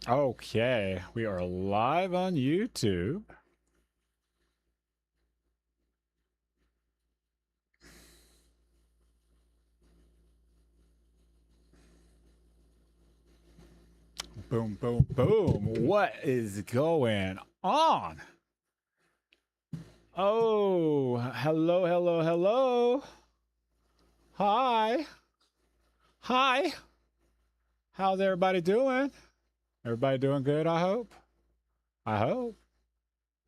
Okay, we are live on YouTube. Boom, boom, boom. What is going on? Oh, hello, hello, hello. Hi. Hi. How's everybody doing? Everybody doing good, I hope? I hope.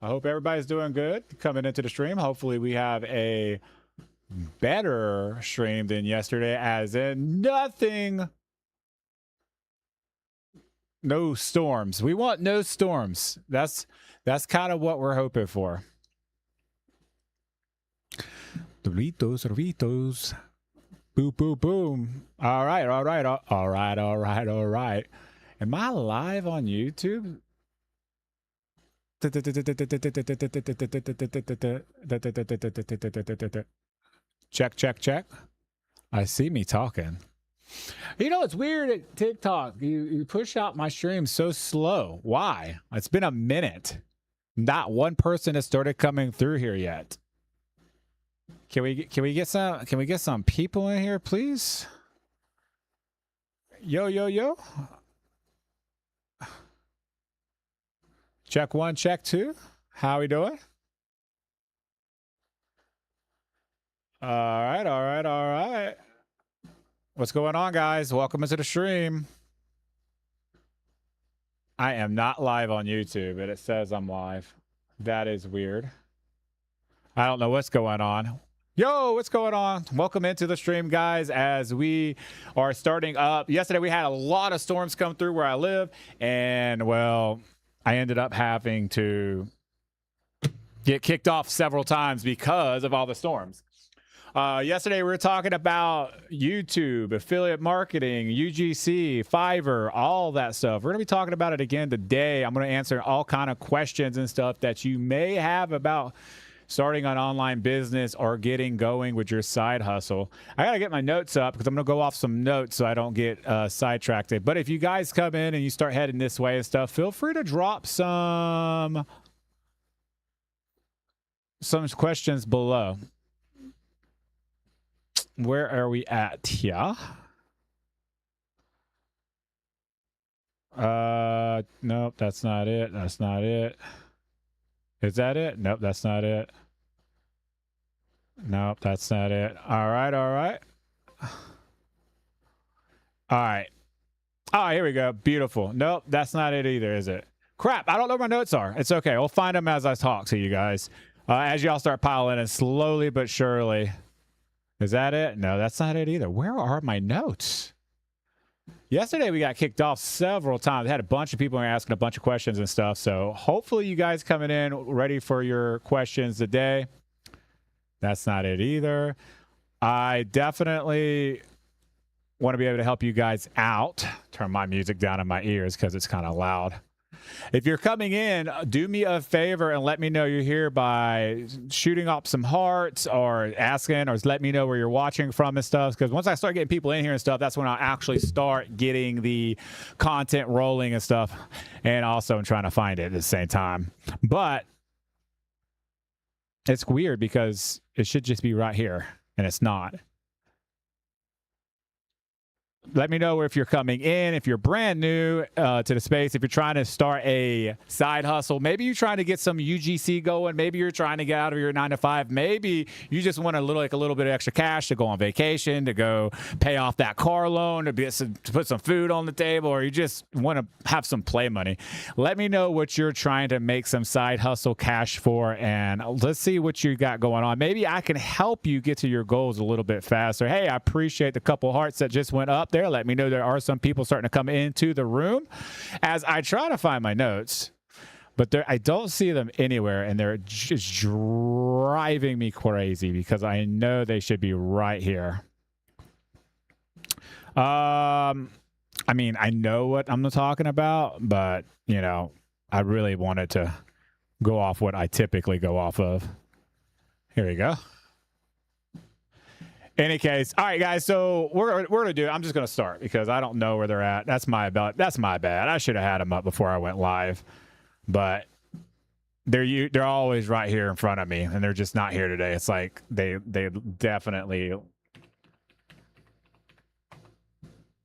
I hope everybody's doing good coming into the stream. Hopefully, we have a better stream than yesterday, as in nothing. No storms. We want no storms. That's kind of what we're hoping for. Doritos, Doritos. Boom, boom, boom. All right, all right, all right, all right, all right. Am I live on YouTube? Check, check, check. I see me talking. You know, it's weird at TikTok. You push out my streams so slow. Why? It's been a minute. Not one person has started coming through here yet. Can we get some people in here, please? Yo, yo, yo. Check one, check two. How we doing? All right, all right, all right. What's going on, guys? Welcome into the stream. I am not live on YouTube, but it says I'm live. That is weird. I don't know what's going on. Yo, what's going on? Welcome into the stream, guys, as we are starting up. Yesterday, we had a lot of storms come through where I live, and, well, I ended up having to get kicked off several times because of all the storms. Yesterday, we were talking about YouTube, affiliate marketing, UGC, Fiverr, all that stuff. We're going to be talking about it again today. I'm going to answer all kind of questions and stuff that you may have about starting an online business or getting going with your side hustle. I got to get my notes up because I'm going to go off some notes so I don't get sidetracked. But if you guys come in and you start heading this way and stuff, feel free to drop some questions below. Where are we at here? Nope, that's not it. That's not it. Is that it? Nope, that's not it. Nope, that's not it. All right, all right. All right. Oh, here we go. Beautiful. Nope, that's not it either, is it? Crap, I don't know where my notes are. It's okay. We'll find them as I talk to you guys. As y'all start piling in slowly but surely. Is that it? No, that's not it either. Where are my notes? Yesterday, we got kicked off several times. I had a bunch of people asking a bunch of questions and stuff. So hopefully you guys coming in ready for your questions today. That's not it either. I definitely want to be able to help you guys out. Turn my music down in my ears because it's kind of loud. If you're coming in, do me a favor and let me know you're here by shooting up some hearts or asking or let me know where you're watching from and stuff. Because once I start getting people in here and stuff, that's when I'll actually start getting the content rolling and stuff. And also I'm trying to find it at the same time. But it's weird because it should just be right here and it's not. Let me know if you're coming in, if you're brand new to the space, if you're trying to start a side hustle. Maybe you're trying to get some UGC going. Maybe you're trying to get out of your 9-to-5. Maybe you just want a little bit of extra cash to go on vacation, to go pay off that car loan, to put some food on the table, or you just want to have some play money. Let me know what you're trying to make some side hustle cash for, and let's see what you got going on. Maybe I can help you get to your goals a little bit faster. Hey, I appreciate the couple hearts that just went up there. Let me know there are some people starting to come into the room as I try to find my notes, but I don't see them anywhere, and they're just driving me crazy because I know they should be right here. I mean, I know what I'm talking about, but, you know, I really wanted to go off what I typically go off of. Here we go. Any case, all right, guys. So we're gonna do. I'm just gonna start because I don't know where they're at. That's my bad. I should have had them up before I went live, but they're always right here in front of me, and they're just not here today. It's like they definitely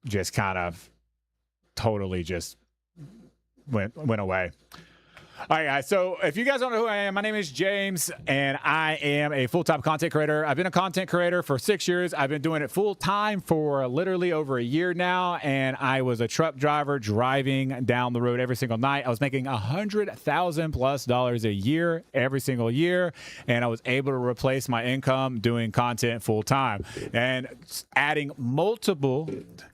just kind of totally just went away. All right, guys. So if you guys don't know who I am, my name is James, and I am a full-time content creator. I've been a content creator for 6 years. I've been doing it full-time for literally over a year now, and I was a truck driver driving down the road every single night. I was making $100,000+ a year every single year, and I was able to replace my income doing content full-time and adding multiple,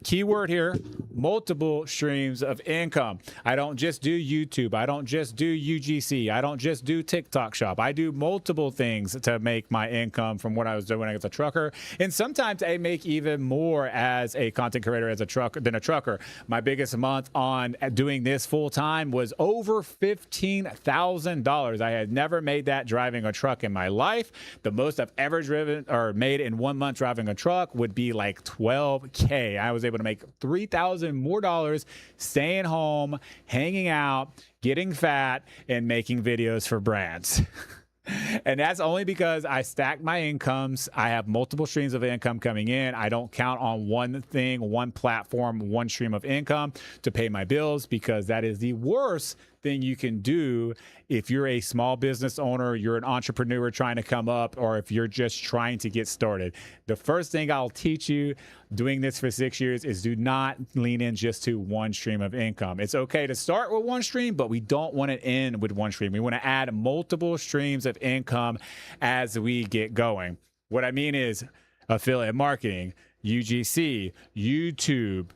keyword here, multiple streams of income. I don't just do YouTube. I don't just do UGC. I don't just do TikTok shop. I do multiple things to make my income from what I was doing as a trucker. And sometimes I make even more as a content creator as a trucker. My biggest month on doing this full time was over $15,000. I had never made that driving a truck in my life. The most I've ever driven or made in 1 month driving a truck would be like $12K. I was able to make $3,000 more staying home, hanging out, getting fat, and making videos for brands. And that's only because I stack my incomes. I have multiple streams of income coming in. I don't count on one thing, one platform, one stream of income to pay my bills, because that is the worst thing you can do if you're a small business owner, you're an entrepreneur trying to come up, or if you're just trying to get started. The first thing I'll teach you doing this for 6 years is do not lean in just to one stream of income. It's okay to start with one stream, but we don't want to end with one stream. We want to add multiple streams of income as we get going. What I mean is affiliate marketing, UGC, YouTube,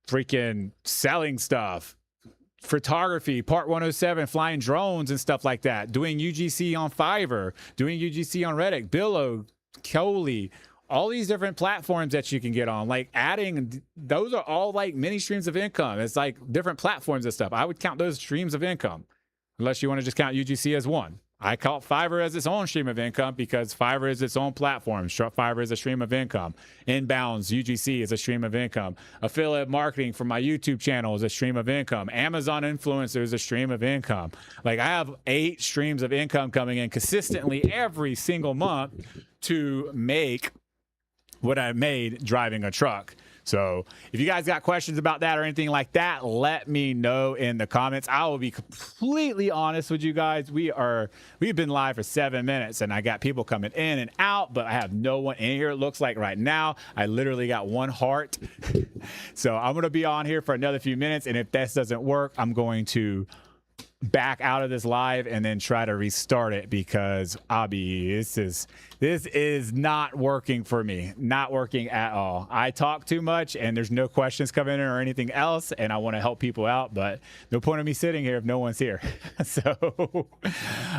freaking selling stuff, photography, Part 107, flying drones and stuff like that, doing UGC on Fiverr, doing UGC on Reddit, Billo, Coley, all these different platforms that you can get on, like adding, those are all like mini streams of income. It's like different platforms and stuff. I would count those streams of income, unless you want to just count UGC as one. I count Fiverr as its own stream of income because Fiverr is its own platform. Fiverr is a stream of income. Inbounds, UGC is a stream of income. Affiliate marketing for my YouTube channel is a stream of income. Amazon influencer is a stream of income. Like I have 8 streams of income coming in consistently every single month to make what I made driving a truck. So if you guys got questions about that or anything like that, let me know in the comments. I will be completely honest with you guys. We've been live for 7 minutes and I got people coming in and out, but I have no one in here. It looks like right now I literally got 1 heart. So I'm going to be on here for another few minutes. And if this doesn't work, I'm going to back out of this live and then try to restart it, because this is not working for me. Not working at all. I talk too much and there's no questions coming in or anything else, and I want to help people out, but no point of me sitting here if no one's here. So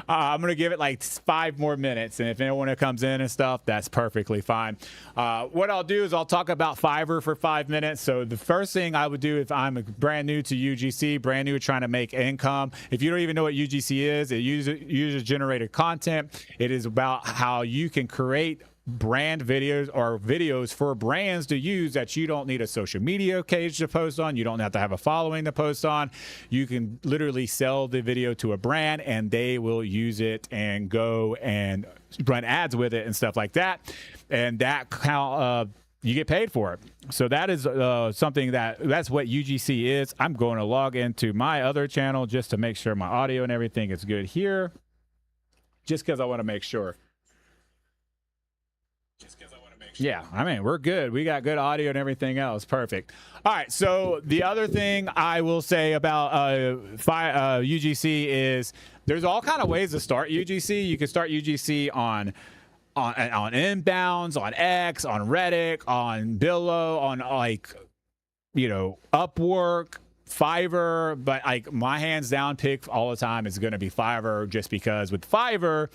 I'm gonna give it like 5 more minutes, and if anyone comes in and stuff, that's perfectly fine. What I'll do is I'll talk about Fiverr for 5 minutes. So the first thing I would do if I'm brand new to UGC, brand new trying to make income, if you don't even know what UGC is, it user generated content. It is about how you can create brand videos or videos for brands to use that you don't need a social media page to post on. You don't have to have a following to post on. You can literally sell the video to a brand and they will use it and go and run ads with it and stuff like that. And that you get paid for it. So that is something that's what UGC is. I'm going to log into my other channel just to make sure my audio and everything is good here, just because I want to make sure. Yeah, I mean, we're good. We got good audio and everything else. Perfect. All right. So the other thing I will say about UGC is there's all kind of ways to start UGC. You can start UGC on Inbounds, on X, on Reddit, on Billo, on Upwork, Fiverr. But like my hands down pick all the time is going to be Fiverr, just because with Fiverr,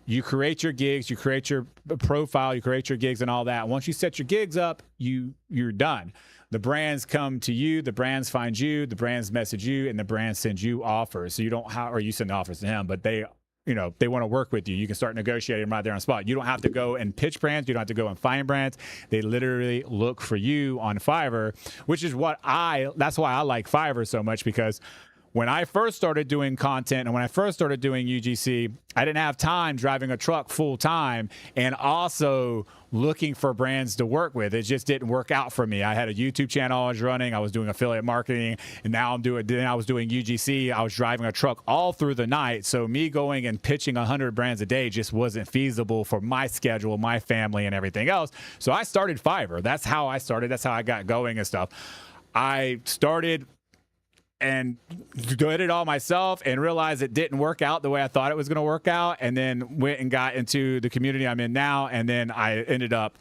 you create your gigs, you create your profile, you create your gigs and all that. Once you set your gigs up, you're done. The brands come to you, the brands find you, the brands message you, and the brands send you offers. So you don't have, or you send offers to them, but they they want to work with you. You can start negotiating right there on the spot. You don't have to go and pitch brands. You don't have to go and find brands. They literally look for you on Fiverr, which is that's why I like Fiverr so much, because when I first started doing content and when I first started doing UGC, I didn't have time driving a truck full time and also looking for brands to work with. It just didn't work out for me. I had a YouTube channel I was running. I was doing affiliate marketing, and now I was doing UGC. I was driving a truck all through the night. So me going and pitching 100 brands a day just wasn't feasible for my schedule, my family, and everything else. So I started Fiverr. That's how I started. That's how I got going and stuff. I started and did it all myself and realized it didn't work out the way I thought it was going to work out, and then went and got into the community I'm in now, and then I ended up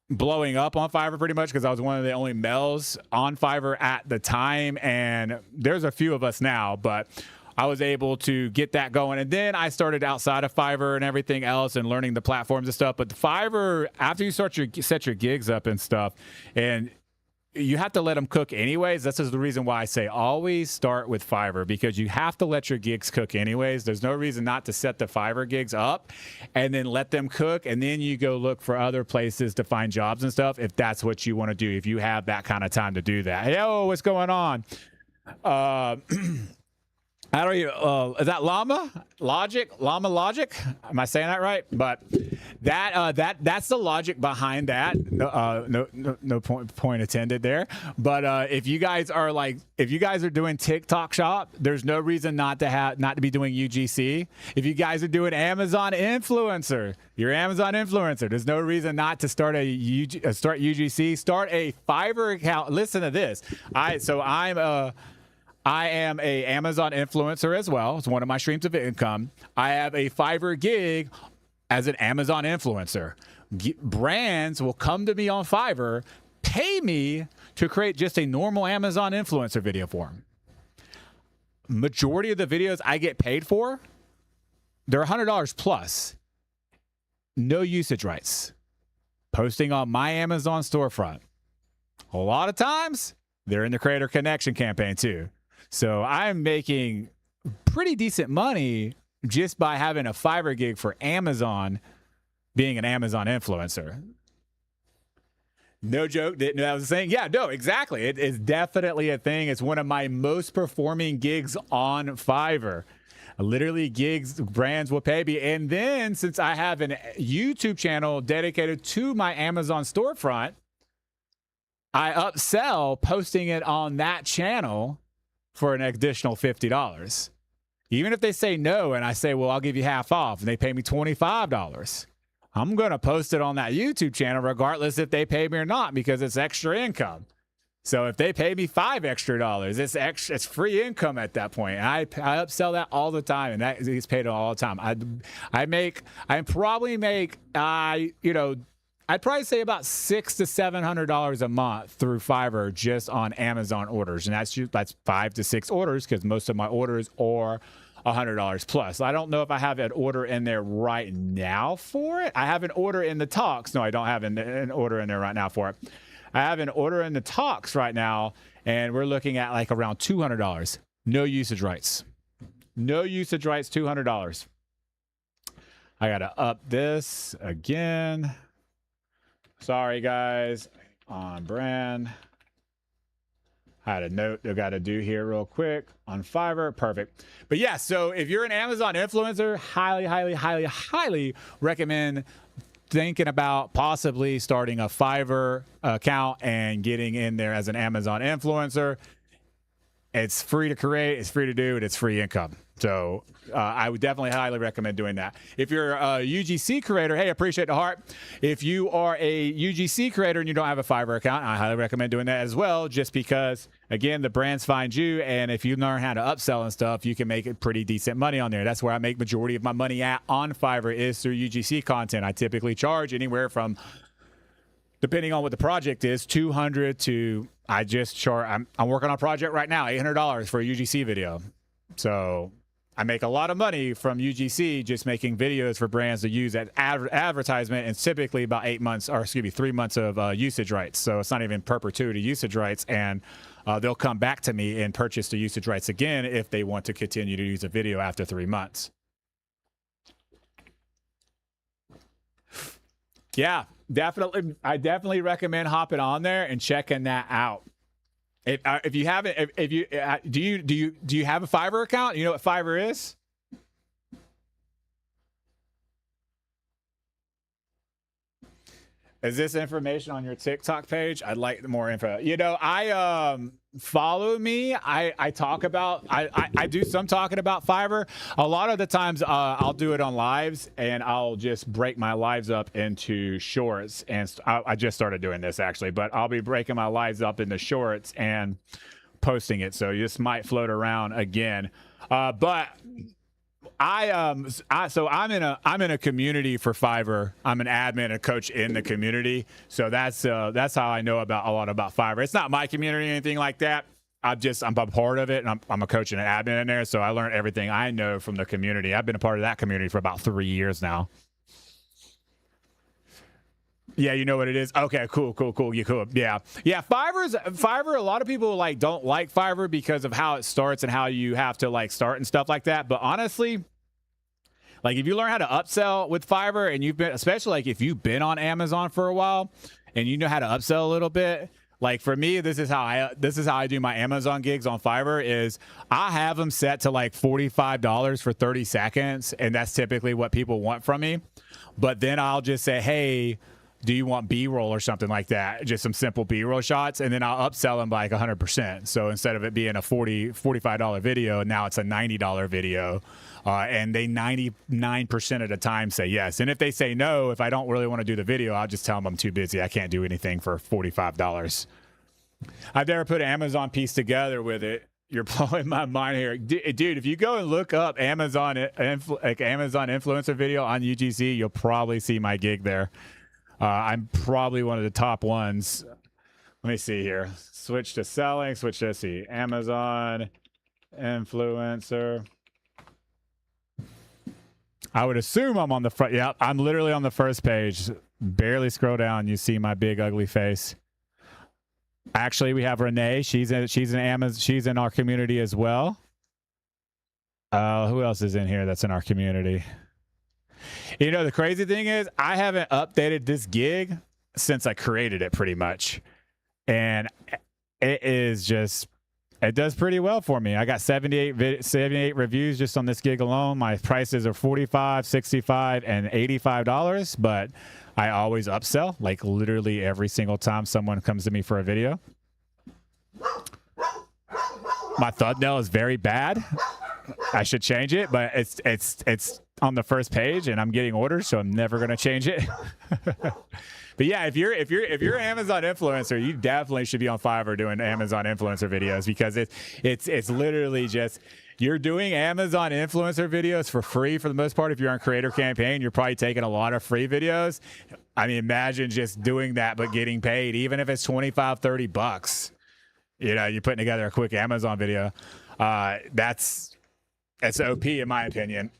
blowing up on Fiverr pretty much because I was one of the only males on Fiverr at the time, and there's a few of us now, but I was able to get that going. And then I started outside of Fiverr and everything else and learning the platforms and stuff. But Fiverr, after you set your gigs up and stuff, and you have to let them cook anyways. This is the reason why I say always start with Fiverr, because you have to let your gigs cook anyways. There's no reason not to set the Fiverr gigs up and then let them cook, and then you go look for other places to find jobs and stuff if that's what you want to do, if you have that kind of time to do that. Hey, what's going on? How do you, is that Llama Logic? Am I saying that right? But that's the logic behind that. No point intended there. But if you guys are doing TikTok shop, there's no reason not to be doing UGC. If you guys are doing Amazon influencer, you're Amazon influencer. There's no reason not to start start UGC. Start a Fiverr account. Listen to this. I am a Amazon influencer as well. It's one of my streams of income. I have a Fiverr gig as an Amazon influencer. Brands will come to me on Fiverr, pay me to create just a normal Amazon influencer video for them. Majority of the videos I get paid for, they're $100 plus. No usage rights. Posting on my Amazon storefront. A lot of times, they're in the Creator Connection campaign too. So I'm making pretty decent money just by having a Fiverr gig for Amazon, being an Amazon influencer. No joke. Didn't know that was a thing. Yeah, no, exactly. It is definitely a thing. It's one of my most performing gigs on Fiverr. Literally gigs, brands will pay me. And then since I have a YouTube channel dedicated to my Amazon storefront, I upsell posting it on that channel for an additional $50. Even if they say no and I say, well, I'll give you half off, and they pay me $25, I'm going to post it on that YouTube channel regardless if they pay me or not, because it's extra income. So if they pay me $5 extra, it's free income at that point. And I upsell that all the time, and that gets paid all the time. I'd probably say about $600 to $700 a month through Fiverr just on Amazon orders, and that's 5 to 6 orders because most of my orders are $100 plus. I don't know if I have an order in there right now for it. I have an order in the talks. No, I don't have an order in there right now for it. I have an order in the talks right now, and we're looking at like around $200. No usage rights. No usage rights. $200. I gotta up this again. Sorry, guys, on brand. I had a note I got to do here real quick on Fiverr. Perfect. But yeah, so if you're an Amazon influencer, highly recommend thinking about possibly starting a Fiverr account and getting in there as an Amazon influencer. It's free to create, it's free to do, and it's free income. So I would definitely highly recommend doing that. If you're a UGC creator, hey, appreciate the heart. If you are a UGC creator and you don't have a Fiverr account, I highly recommend doing that as well, just because, again, the brands find you, and if you learn how to upsell and stuff, you can make it pretty decent money on there. That's where I make majority of my money on Fiverr, is through UGC content. I typically charge anywhere from, depending on what the project is, $200 to, I'm working on a project right now, $800 for a UGC video. So I make a lot of money from UGC just making videos for brands to use at advertisement, and typically about 3 months of usage rights. So it's not even perpetuity usage rights, and they'll come back to me and purchase the usage rights again if they want to continue to use a video after 3 months. Yeah, definitely. I definitely recommend hopping on there and checking that out. If you haven't, if you do you have a Fiverr account? You know what Fiverr is? Is this information on your TikTok page? I'd like more info. You know, I follow me. I talk about I do some talking about Fiverr. A lot of the times I'll do it on lives, and I'll just break my lives up into shorts. And I just started doing this actually, but I'll be breaking my lives up into shorts and posting it. So this might float around again. But so I'm in a community for Fiverr. I'm an admin and a coach in the community. So that's how I know about a lot about Fiverr. It's not my community or anything like that. I'm a part of it, and I'm a coach and an admin in there. So I learned everything I know from the community. I've been a part of that community for about 3 years now. Yeah, you know what it is. Okay, cool. You cool. Yeah. Fiverr. A lot of people like don't like Fiverr because of how it starts and how you have to like start and stuff like that. But honestly, like if you learn how to upsell with Fiverr, and you've been, especially like if you've been on Amazon for a while and you know how to upsell a little bit. Like for me, this is how I do my Amazon gigs on Fiverr. Is I have them set to like $45 for 30 seconds, and that's typically what people want from me. But then I'll just say, hey, do you want B-roll or something like that? Just some simple B-roll shots, and then I'll upsell them by like 100%. So instead of it being a $45 video, now it's a $90 video. And they 99% of the time say yes. And if they say no, if I don't really want to do the video, I'll just tell them I'm too busy. I can't do anything for $45. I've never put an Amazon piece together with it. You're blowing my mind here. Dude, if you go and look up Amazon influencer video on UGC, you'll probably see my gig there. I'm probably one of the top ones. Let me see here. Switch to selling. Switch to see Amazon influencer. I would assume I'm on the front. Yeah, I'm literally on the first page. Barely scroll down. You see my big ugly face. Actually, we have Renee. She's in our community as well. Who else is in here that's in our community? You know, the crazy thing is I haven't updated this gig since I created it pretty much. And it does pretty well for me. I got 78 reviews just on this gig alone. My prices are $45, $65, and $85, but I always upsell, like literally every single time someone comes to me for a video. My thumbnail is very bad. I should change it, but it's on the first page, and I'm getting orders, so I'm never gonna change it. But yeah, if you're an Amazon influencer, you definitely should be on Fiverr doing Amazon influencer videos, because it's literally just you're doing Amazon influencer videos for free for the most part. If you're on Creator Campaign, you're probably taking a lot of free videos. I mean, imagine just doing that but getting paid, even if it's $25-$30. You know, you're putting together a quick Amazon video. That's OP in my opinion.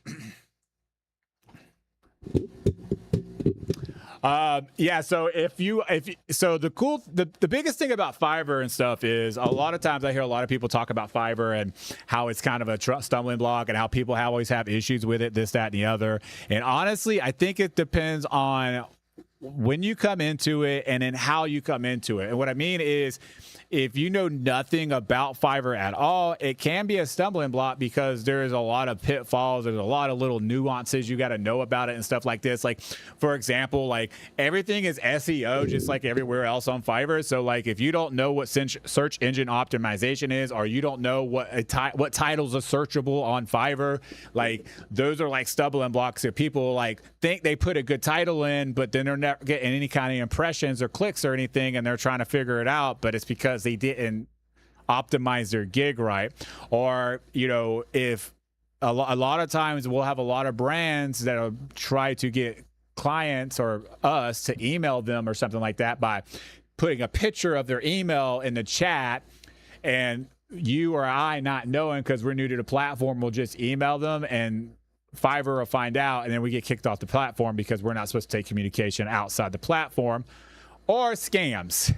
Yeah, so the biggest thing about Fiverr and stuff is a lot of times I hear a lot of people talk about Fiverr and how it's kind of a stumbling block and how people always have issues with it, this, that, and the other. And honestly, I think it depends on when you come into it and then how you come into it. And what I mean is, if you know nothing about Fiverr at all, it can be a stumbling block because there is a lot of pitfalls. There's a lot of little nuances you got to know about it and stuff like this. Like, for example, like everything is SEO just like everywhere else on Fiverr. So like if you don't know what search engine optimization is, or you don't know what titles are searchable on Fiverr, like those are like stumbling blocks. If people like think they put a good title in, but then they're never getting any kind of impressions or clicks or anything, and they're trying to figure it out, but it's because they didn't optimize their gig right. Or, you know, if a lot of times we'll have a lot of brands that try to get clients or us to email them or something like that by putting a picture of their email in the chat, and you or I, not knowing because we're new to the platform, will just email them, and Fiverr will find out, and then we get kicked off the platform because we're not supposed to take communication outside the platform. Or scams.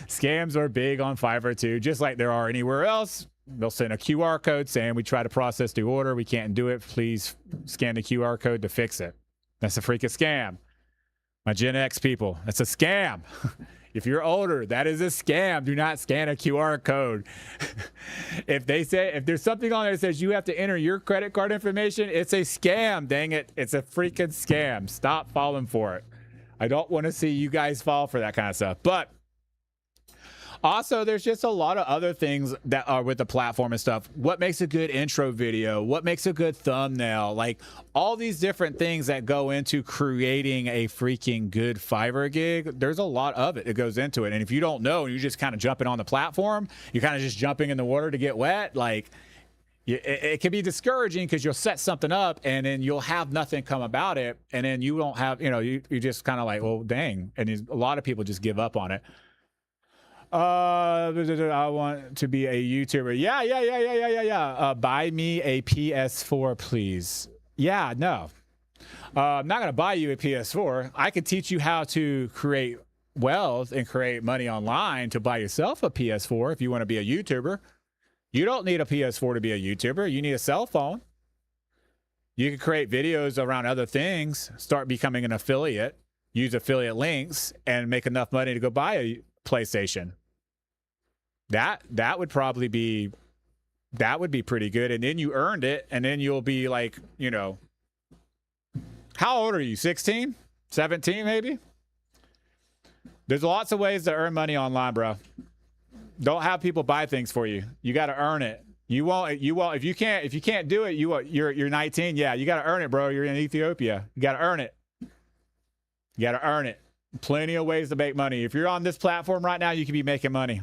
Scams are big on Fiverr too, just like there are anywhere else. They'll send a QR code saying, we try to process the order, we can't do it, please scan the QR code to fix it. That's a freaking scam. My Gen X people, that's a scam. If you're older, that is a scam. Do not scan a QR code. If there's something on there that says you have to enter your credit card information, it's a scam. Dang it. It's a freaking scam. Stop falling for it. I don't want to see you guys fall for that kind of stuff. But also, there's just a lot of other things that are with the platform and stuff. What makes a good intro video? What makes a good thumbnail? Like all these different things that go into creating a freaking good Fiverr gig. There's a lot of it that goes into it. And if you don't know, and you're just kind of jumping on the platform, you're kind of just jumping in the water to get wet. Like it can be discouraging because you'll set something up and then you'll have nothing come about it. And then you don't have, you just kind of like, well, dang. And a lot of people just give up on it. I want to be a YouTuber. Yeah. Buy me a PS4, please. Yeah, no. I'm not going to buy you a PS4. I can teach you how to create wealth and create money online to buy yourself a PS4 if you want to be a YouTuber. You don't need a PS4 to be a YouTuber. You need a cell phone. You can create videos around other things, start becoming an affiliate, use affiliate links, and make enough money to go buy a PlayStation. That would probably be, that would be pretty good. And then you earned it, and then you'll be like, how old are you? 16? 17 maybe? There's lots of ways to earn money online, bro. Don't have people buy things for you. You got to earn it. You won't if you can't do it, you're 19. Yeah, you got to earn it, bro. You're in Ethiopia. You got to earn it. You got to earn it. Plenty of ways to make money. If you're on this platform right now, you can be making money.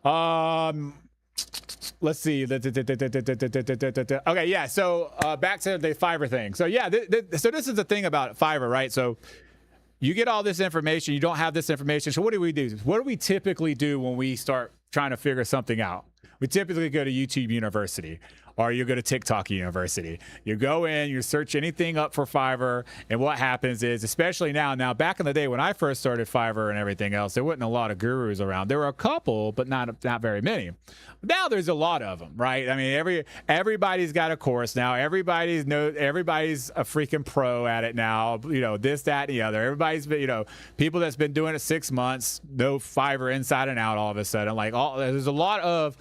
Let's see. Okay, yeah. So back to the Fiverr thing. So yeah, so this is the thing about Fiverr, right? So you get all this information. You don't have this information. So what do we do? What do we typically do when we start trying to figure something out? We typically go to YouTube University, or you go to TikTok University. You go in, you search anything up for Fiverr, and what happens is, especially now back in the day when I first started Fiverr and everything else, there wasn't a lot of gurus around. There were a couple, but not very many. Now there's a lot of them, right? I mean, everybody's got a course now. Everybody's a freaking pro at it now. This, that, and the other. Everybody's been, people that's been doing it 6 months, know Fiverr inside and out all of a sudden. There's a lot of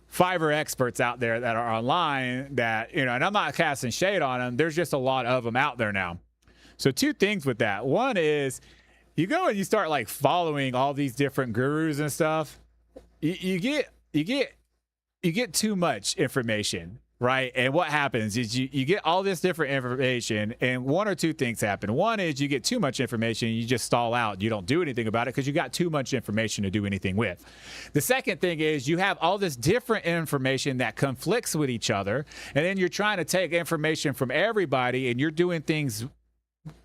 Fiverr experts out there that are online that, and I'm not casting shade on them. There's just a lot of them out there now. So two things with that. One is you go and you start like following all these different gurus and stuff. You get too much information, right? And what happens is you get all this different information, and one or two things happen. One is you get too much information, you just stall out. You don't do anything about it because you got too much information to do anything with. The second thing is you have all this different information that conflicts with each other, and then you're trying to take information from everybody, and you're doing things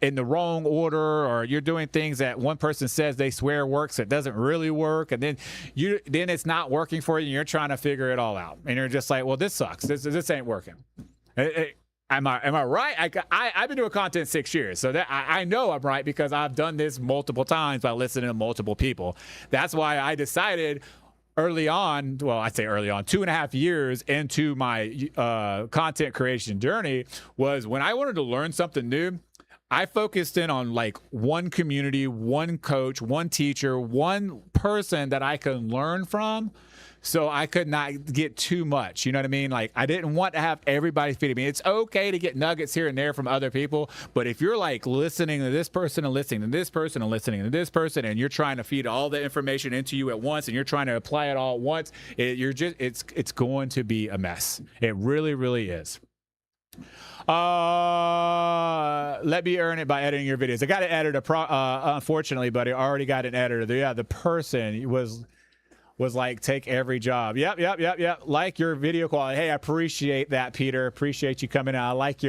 in the wrong order, or you're doing things that one person says they swear works, it doesn't really work, and then it's not working for you, and you're trying to figure it all out, and you're just like, well, this sucks, this ain't working. Am I right? I've been doing content 6 years, so that I know I'm right because I've done this multiple times by listening to multiple people. That's why I decided early on, well, I'd say early on, 2.5 years into my content creation journey, was when I wanted to learn something new, I focused in on like one community, one coach, one teacher, one person that I could learn from, so I could not get too much. You know what I mean? Like, I didn't want to have everybody feeding me. It's okay to get nuggets here and there from other people, but if you're like listening to this person and listening to this person and listening to this person, and you're trying to feed all the information into you at once, and you're trying to apply it all at once, it's going to be a mess. It really, really is. Let me earn it by editing your videos. I got an editor, unfortunately, but I already got an editor. Yeah, the person was like, take every job. Yep. Like your video quality. Hey, I appreciate that, Peter. Appreciate you coming out. I like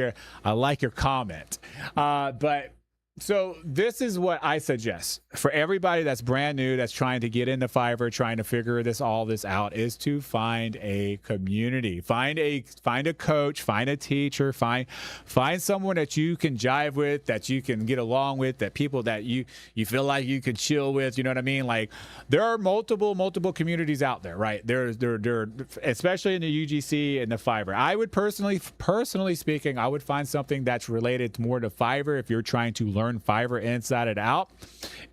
your comment. But So this is what I suggest for everybody that's brand new, that's trying to get into Fiverr, trying to figure all this out, is to find a community, find a coach, find a teacher, find someone that you can jive with, that you can get along with, that people that you feel like you could chill with. You know what I mean? Like, there are multiple communities out there, right? There, especially in the UGC and the Fiverr. I would personally speaking, I would find something that's related more to Fiverr if you're trying to learn Fiverr inside and out,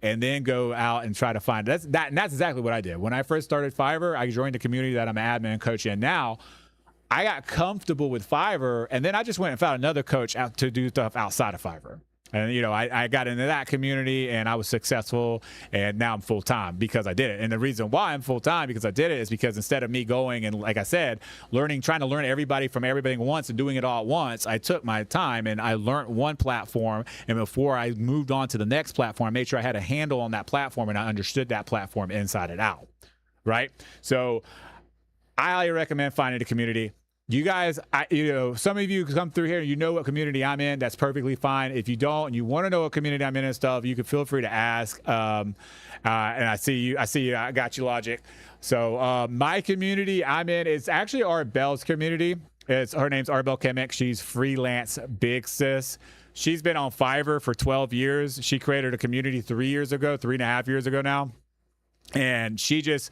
and then go out and try to find that's exactly what I did when I first started Fiverr. I joined the community that I'm an admin coach in now. I got comfortable with Fiverr, and then I just went and found another coach out to do stuff outside of Fiverr. And, you know, I got into that community, and I was successful, and now I'm full-time because I did it. And the reason why I'm full-time because I did it is because instead of me going and, like I said, trying to learn everybody from everything once and doing it all at once, I took my time and I learned one platform. And before I moved on to the next platform, I made sure I had a handle on that platform and I understood that platform inside and out, right? So I highly recommend finding a community. You guys, some of you come through here and you know what community I'm in. That's perfectly fine. If you don't and you want to know what community I'm in and stuff, you can feel free to ask. And I see you. I got you, Logic. So my community I'm in is actually Arbel's community. Her name's Arbel Kemek. She's freelance big sis. She's been on Fiverr for 12 years. She created a community 3.5 years ago now. And she's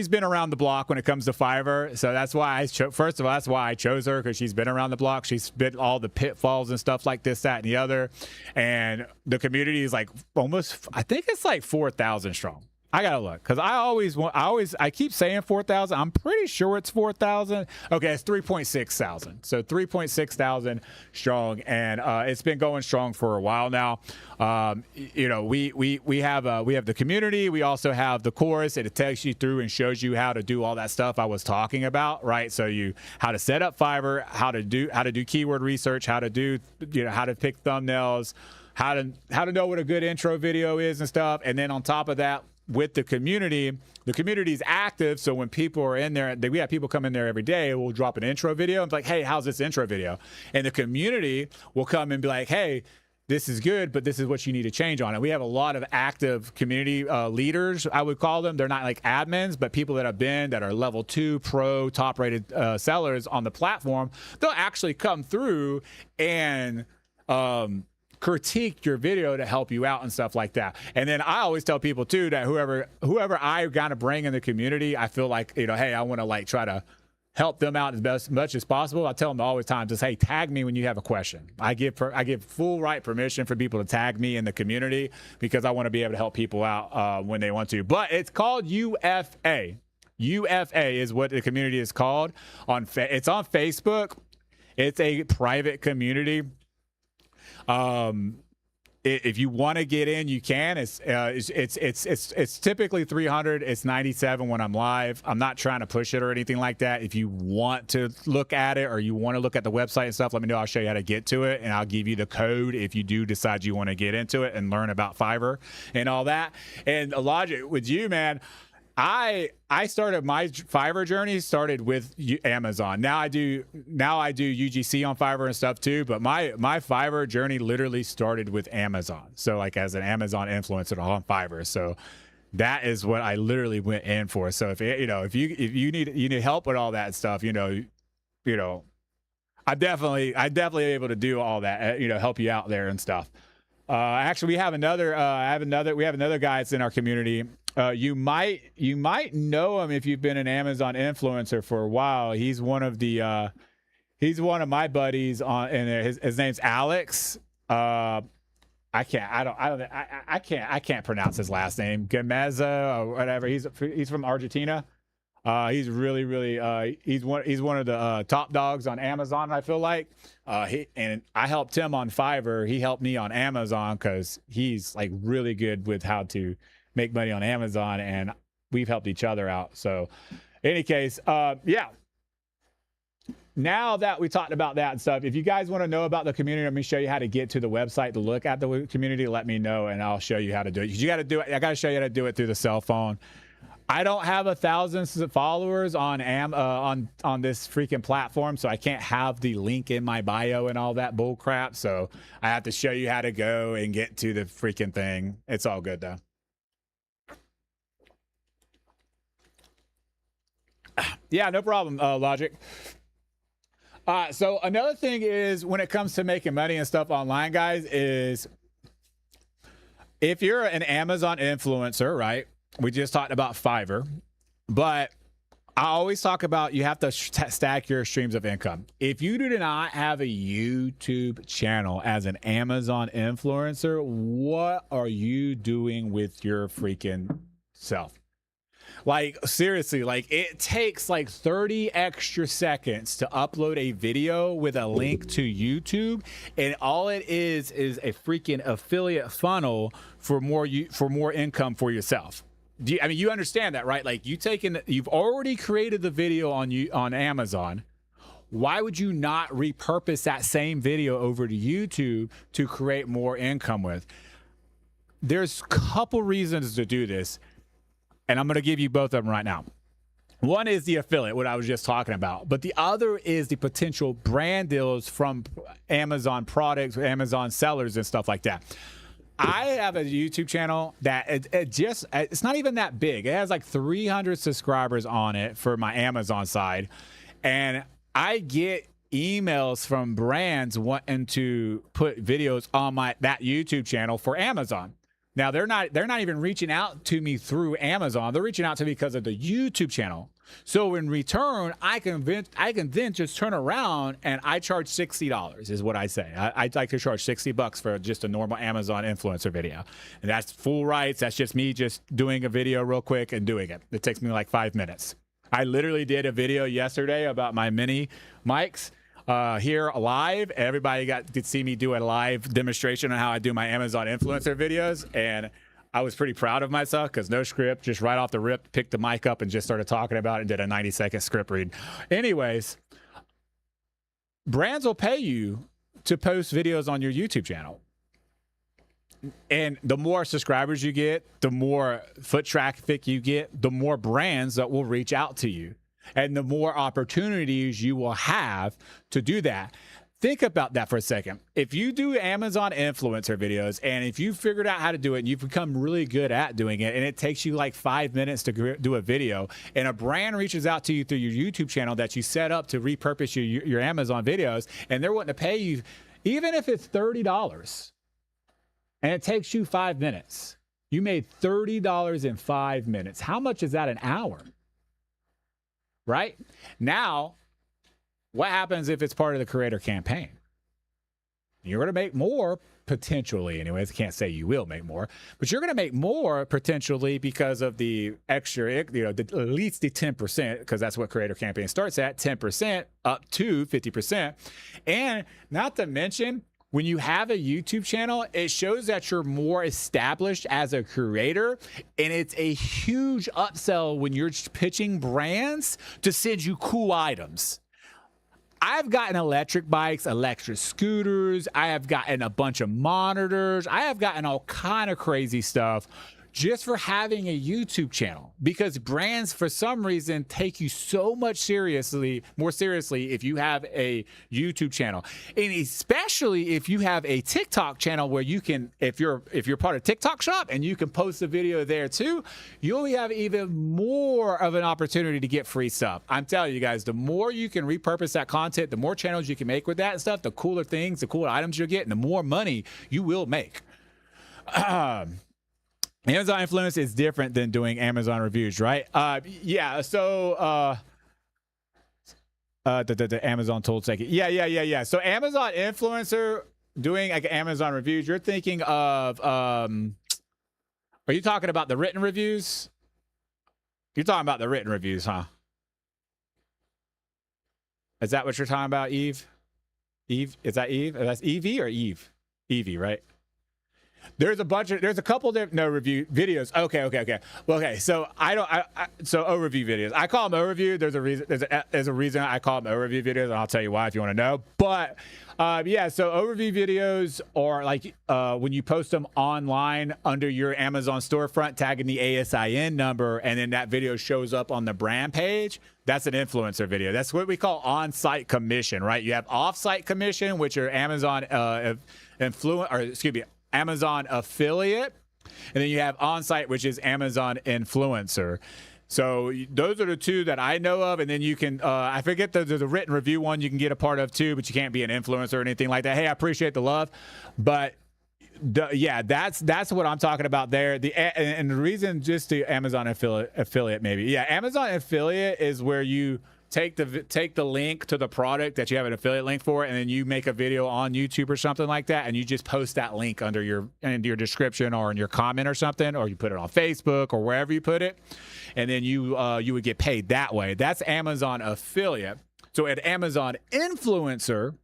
been around the block when it comes to Fiverr. So that's why first of all, that's why I chose her, because she's been around the block. She's been all the pitfalls and stuff like this, that, and the other. And the community is like I think it's like 4,000 strong. I gotta look, because I keep saying 4,000. I'm pretty sure it's 4,000. Okay, it's 3.6 thousand. So 3.6 thousand strong, and it's been going strong for a while now. We have the community. We also have the course. It takes you through and shows you how to do all that stuff I was talking about, right? So how to set up Fiverr, how to do keyword research, how to pick thumbnails, how to know what a good intro video is and stuff, and then on top of that, with the community is active. So when people are in there, we have people come in there every day. We'll drop an intro video and be like, hey, how's this intro video? And the community will come and be like, hey, this is good, but this is what you need to change on it. We have a lot of active community leaders, I would call them. They're not like admins, but people that are level 2 pro top rated sellers on the platform. They'll actually come through and critique your video to help you out and stuff like that. And then I always tell people too that whoever I gotta bring in the community, I feel like, hey, I want to try to help them out as much as possible. I tell them all the time, just, hey, tag me when you have a question. I give full right permission for people to tag me in the community, because I want to be able to help people out when they want to. But it's called UFA. UFA is what the community is called. It's on Facebook. It's a private community. If you want to get in, you can. It's typically 300. It's 97 when I'm live. I'm not trying to push it or anything like that. If you want to look at it, or you want to look at the website and stuff, let me know. I'll show you how to get to it, and I'll give you the code if you do decide you want to get into it and learn about Fiverr and all that. And Logic, with you, man, I started my Fiverr journey with Amazon. Now I do UGC on Fiverr and stuff too, but my Fiverr journey literally started with Amazon. So as an Amazon influencer on Fiverr. So that is what I literally went in for. So if you need help with all that stuff, I definitely able to do all that, help you out there and stuff. Actually, we have another guy that's in our community. You might know him if you've been an Amazon influencer for a while. He's one of my buddies and his name's Alex. I can't pronounce his last name. Gameza or whatever. He's from Argentina. He's really he's one of the top dogs on Amazon, I feel like. And I helped him on Fiverr. He helped me on Amazon because he's really good with how to make money on Amazon, and we've helped each other out. So in any case, yeah. Now that we talked about that and stuff, if you guys want to know about the community, let me show you how to get to the website to look at the community. Let me know, and I'll show you how to do it. You got to do it. I got to show you how to do it through the cell phone. I don't have 1,000 followers on on this freaking platform, so I can't have the link in my bio and all that bull crap. So I have to show you how to go and get to the freaking thing. It's all good though. Yeah, no problem, Logic. So another thing is when it comes to making money and stuff online, guys, is if you're an Amazon influencer, right? We just talked about Fiverr, but I always talk about you have to stack your streams of income. If you do not have a YouTube channel as an Amazon influencer, what are you doing with your freaking self? Like, seriously, like it takes like 30 extra seconds to upload a video with a link to YouTube, and all it is a freaking affiliate funnel for more income for yourself. I mean, you understand that, right? Like you've already created the video on Amazon. Why would you not repurpose that same video over to YouTube to create more income with? There's a couple reasons to do this, and I'm going to give you both of them right now. One is the affiliate, what I was just talking about, but the other is the potential brand deals from Amazon products, Amazon sellers, and stuff like that. I have a YouTube channel that it's not even that big. It has like 300 subscribers on it for my Amazon side. And I get emails from brands wanting to put videos on that YouTube channel for Amazon. Now they're not even reaching out to me through Amazon. They're reaching out to me because of the YouTube channel. So in return, I can then just turn around and I charge $60 is what I say. I'd like to charge $60 for just a normal Amazon influencer video. And that's full rights. That's just me just doing a video real quick and doing it. It takes me like 5 minutes. I literally did a video yesterday about my mini mics here live. Everybody could see me do a live demonstration on how I do my Amazon influencer videos. And I was pretty proud of myself because no script, just right off the rip, picked the mic up and just started talking about it and did a 90-second script read. Anyways, brands will pay you to post videos on your YouTube channel. And the more subscribers you get, the more foot traffic you get, the more brands that will reach out to you. And the more opportunities you will have to do that. Think about that for a second. If you do Amazon influencer videos and if you figured out how to do it and you've become really good at doing it and it takes you like 5 minutes to do a video and a brand reaches out to you through your YouTube channel that you set up to repurpose your Amazon videos and they're wanting to pay you, even if it's $30 and it takes you 5 minutes, you made $30 in 5 minutes. How much is that an hour? Right? Now, what happens if it's part of the creator campaign? You're going to make more potentially. Anyways, I can't say you will make more, but you're going to make more potentially because of the extra, at least the 10%, because that's what creator campaign starts at, 10% up to 50%. And not to mention, when you have a YouTube channel, it shows that you're more established as a creator, and it's a huge upsell when you're pitching brands to send you cool items. I've gotten electric bikes, electric scooters. I have gotten a bunch of monitors. I have gotten all kind of crazy stuff just for having a YouTube channel, because brands for some reason take you so much more seriously if you have a YouTube channel, and especially if you have a TikTok channel where you can, if you're part of TikTok Shop and you can post a video there too, you'll have even more of an opportunity to get free stuff. I'm telling you guys, the more you can repurpose that content, the more channels you can make with that and stuff, the cooler things, the cooler items you'll get, and the more money you will make. Amazon influence is different than doing Amazon reviews, right? Yeah. So, the Amazon told second. Yeah. So Amazon influencer doing like Amazon reviews. You're thinking of, are you talking about the written reviews? You're talking about the written reviews, huh? Is that what you're talking about, Eve? Eve? Is that Eve? That's Evie or Eve? Evie, right? There's a couple different no review videos. Okay. Well, okay. So so overview videos. I call them overview. There's a reason I call them overview videos, and I'll tell you why if you want to know. But yeah, so overview videos are like when you post them online under your Amazon storefront, tagging the ASIN number, and then that video shows up on the brand page. That's an influencer video. That's what we call on-site commission, right? You have off-site commission, which are Amazon Amazon affiliate, and then you have on-site, which is Amazon influencer. So those are the two that I know of, and then you can I forget there's a written review one you can get a part of too, but you can't be an influencer or anything like that. Hey, I appreciate the love, but yeah, that's what I'm talking about there. And the reason, just the Amazon affiliate maybe. Yeah, Amazon affiliate is where you take the link to the product that you have an affiliate link for, and then you make a video on YouTube or something like that, and you just post that link under your description or in your comment or something, or you put it on Facebook or wherever you put it, and then you would get paid that way. That's Amazon affiliate. So at Amazon influencer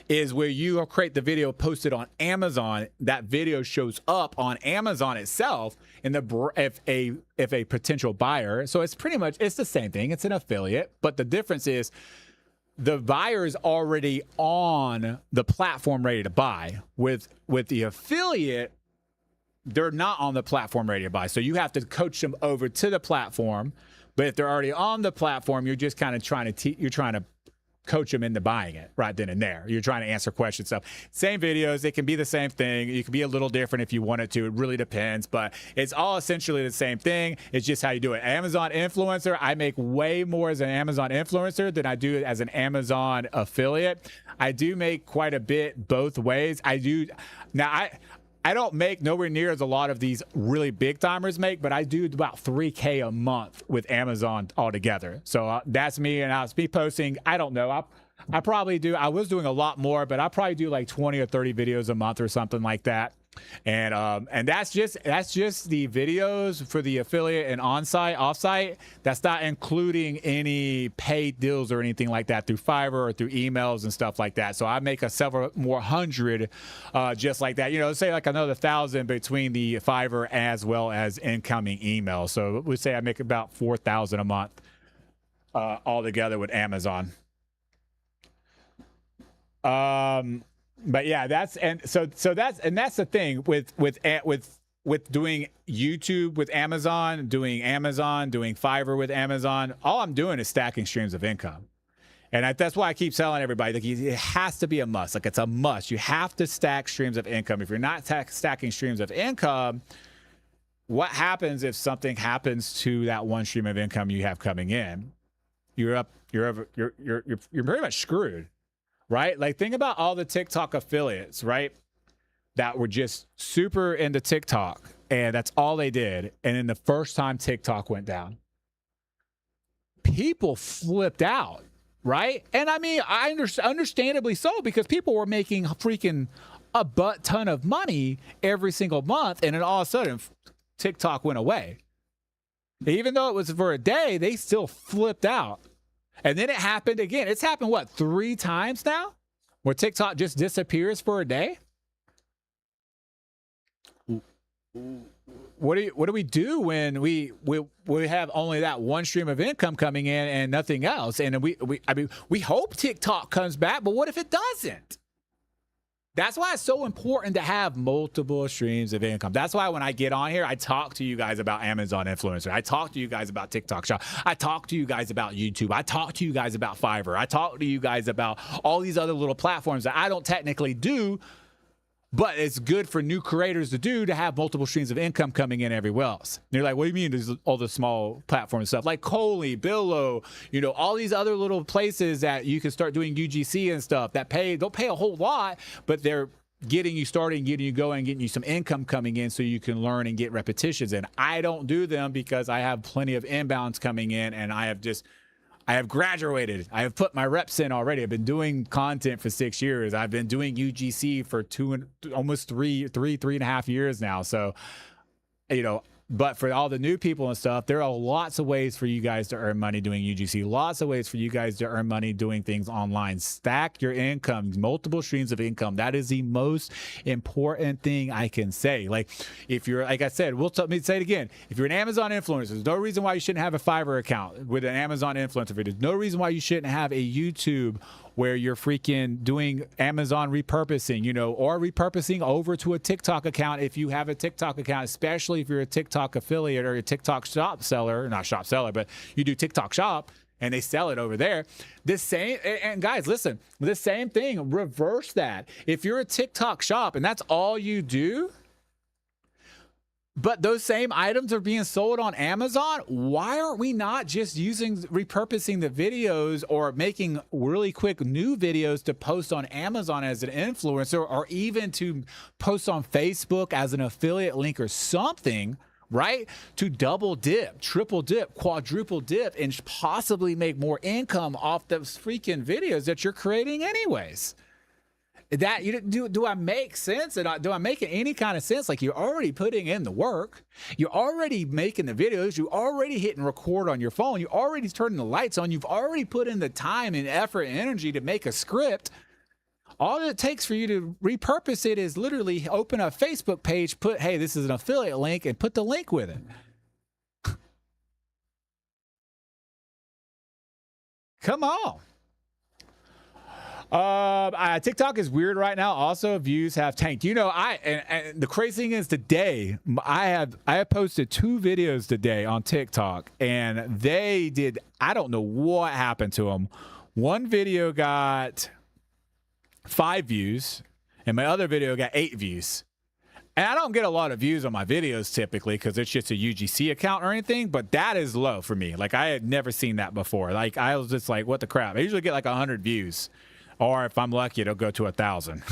is where you create the video, post it on Amazon. That video shows up on Amazon itself, and if a potential buyer. So it's pretty much the same thing. It's an affiliate, but the difference is the buyer is already on the platform ready to buy. With the affiliate, they're not on the platform ready to buy. So you have to coach them over to the platform. But if they're already on the platform, you're just kind of trying to coach them into buying it right then and there. You're trying to answer questions. Stuff. Same videos. It can be the same thing. You can be a little different if you wanted to. It really depends, but it's all essentially the same thing. It's just how you do it. Amazon influencer, I make way more as an Amazon influencer than I do as an Amazon affiliate. I do make quite a bit both ways. I do. Now, I don't make nowhere near as a lot of these really big timers make, but I do about $3K a month with Amazon altogether. So that's me, and I'll be posting. I don't know. I probably do. I was doing a lot more, but I probably do like 20 or 30 videos a month or something like that. And that's just the videos for the affiliate and on-site, off-site. That's not including any paid deals or anything like that through Fiverr or through emails and stuff like that. So I make several more hundred just like that. Say like another 1,000 between the Fiverr as well as incoming emails. So we say I make about 4,000 a month altogether with Amazon. But yeah, that's the thing with doing YouTube with Amazon, doing Fiverr with Amazon. All I'm doing is stacking streams of income. And that's why I keep telling everybody, like, it has to be a must. Like, it's a must. You have to stack streams of income. If you're not stacking streams of income, what happens if something happens to that one stream of income you have coming in? You're pretty much screwed. Right? Like, think about all the TikTok affiliates, right? That were just super into TikTok, and that's all they did. And then the first time TikTok went down, people flipped out, right? And I mean, understandably so, because people were making freaking a butt ton of money every single month, and then all of a sudden TikTok went away. Even though it was for a day, they still flipped out. And then it happened again. It's happened, 3 times now? Where TikTok just disappears for a day? What do we do when we have only that one stream of income coming in and nothing else? And we hope TikTok comes back, but what if it doesn't? That's why it's so important to have multiple streams of income. That's why when I get on here, I talk to you guys about Amazon influencer. I talk to you guys about TikTok Shop. I talk to you guys about YouTube. I talk to you guys about Fiverr. I talk to you guys about all these other little platforms that I don't technically do, but it's good for new creators to do, to have multiple streams of income coming in everywhere else. And you're like, what do you mean there's all the small platform stuff? Like Coley, Billo, all these other little places that you can start doing UGC and stuff that don't pay a whole lot, but they're getting you started, getting you going, getting you some income coming in so you can learn and get repetitions in. I don't do them because I have plenty of inbounds coming in, and I have graduated. I have put my reps in already. I've been doing content for 6 years. I've been doing UGC for almost three and a half years now. So, But for all the new people and stuff, there are lots of ways for you guys to earn money doing UGC. Lots of ways for you guys to earn money doing things online. Stack your income, multiple streams of income. That is the most important thing I can say. Like, if you're, like I said, let me say it again. If you're an Amazon influencer, there's no reason why you shouldn't have a Fiverr account with an Amazon influencer video. There's no reason why you shouldn't have a YouTube where you're freaking doing Amazon repurposing, you know, or repurposing over to a TikTok account if you have a TikTok account, especially if you're a TikTok affiliate or a TikTok shop seller, not shop seller, but you do TikTok shop and they sell it over there. This same, and guys, listen, the same thing, reverse that. If you're a TikTok shop and that's all you do, but those same items are being sold on Amazon, why aren't we not just repurposing the videos or making really quick new videos to post on Amazon as an influencer, or even to post on Facebook as an affiliate link or something, right? To double dip, triple dip, quadruple dip, and possibly make more income off those freaking videos that you're creating anyways. That you do I make sense? And do I make any kind of sense? Like, you're already putting in the work, you're already making the videos, you're already hitting record on your phone, you're already turning the lights on, you've already put in the time and effort and energy to make a script. All it takes for you to repurpose it is literally open a Facebook page, put, hey, this is an affiliate link, and put the link with it. Come on. TikTok is weird right now. Also, views have tanked. You know, and the crazy thing is, today I have posted 2 videos today on TikTok, and they did, I don't know what happened to them. One video got 5 views, and my other video got 8 views. And I don't get a lot of views on my videos typically because it's just a UGC account or anything, but that is low for me. Like, I had never seen that before. Like, I was just like, what the crap? I usually get like 100 views. Or if I'm lucky, it'll go to 1,000.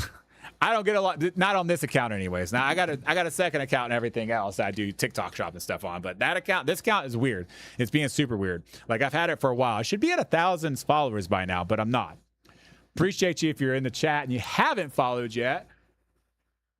I don't get a lot, not on this account anyways. Now I got a second account and everything else I do TikTok shop and stuff on, but this account is weird. It's being super weird. Like, I've had it for a while. I should be at 1,000 followers by now, but I'm not. Appreciate you if you're in the chat and you haven't followed yet.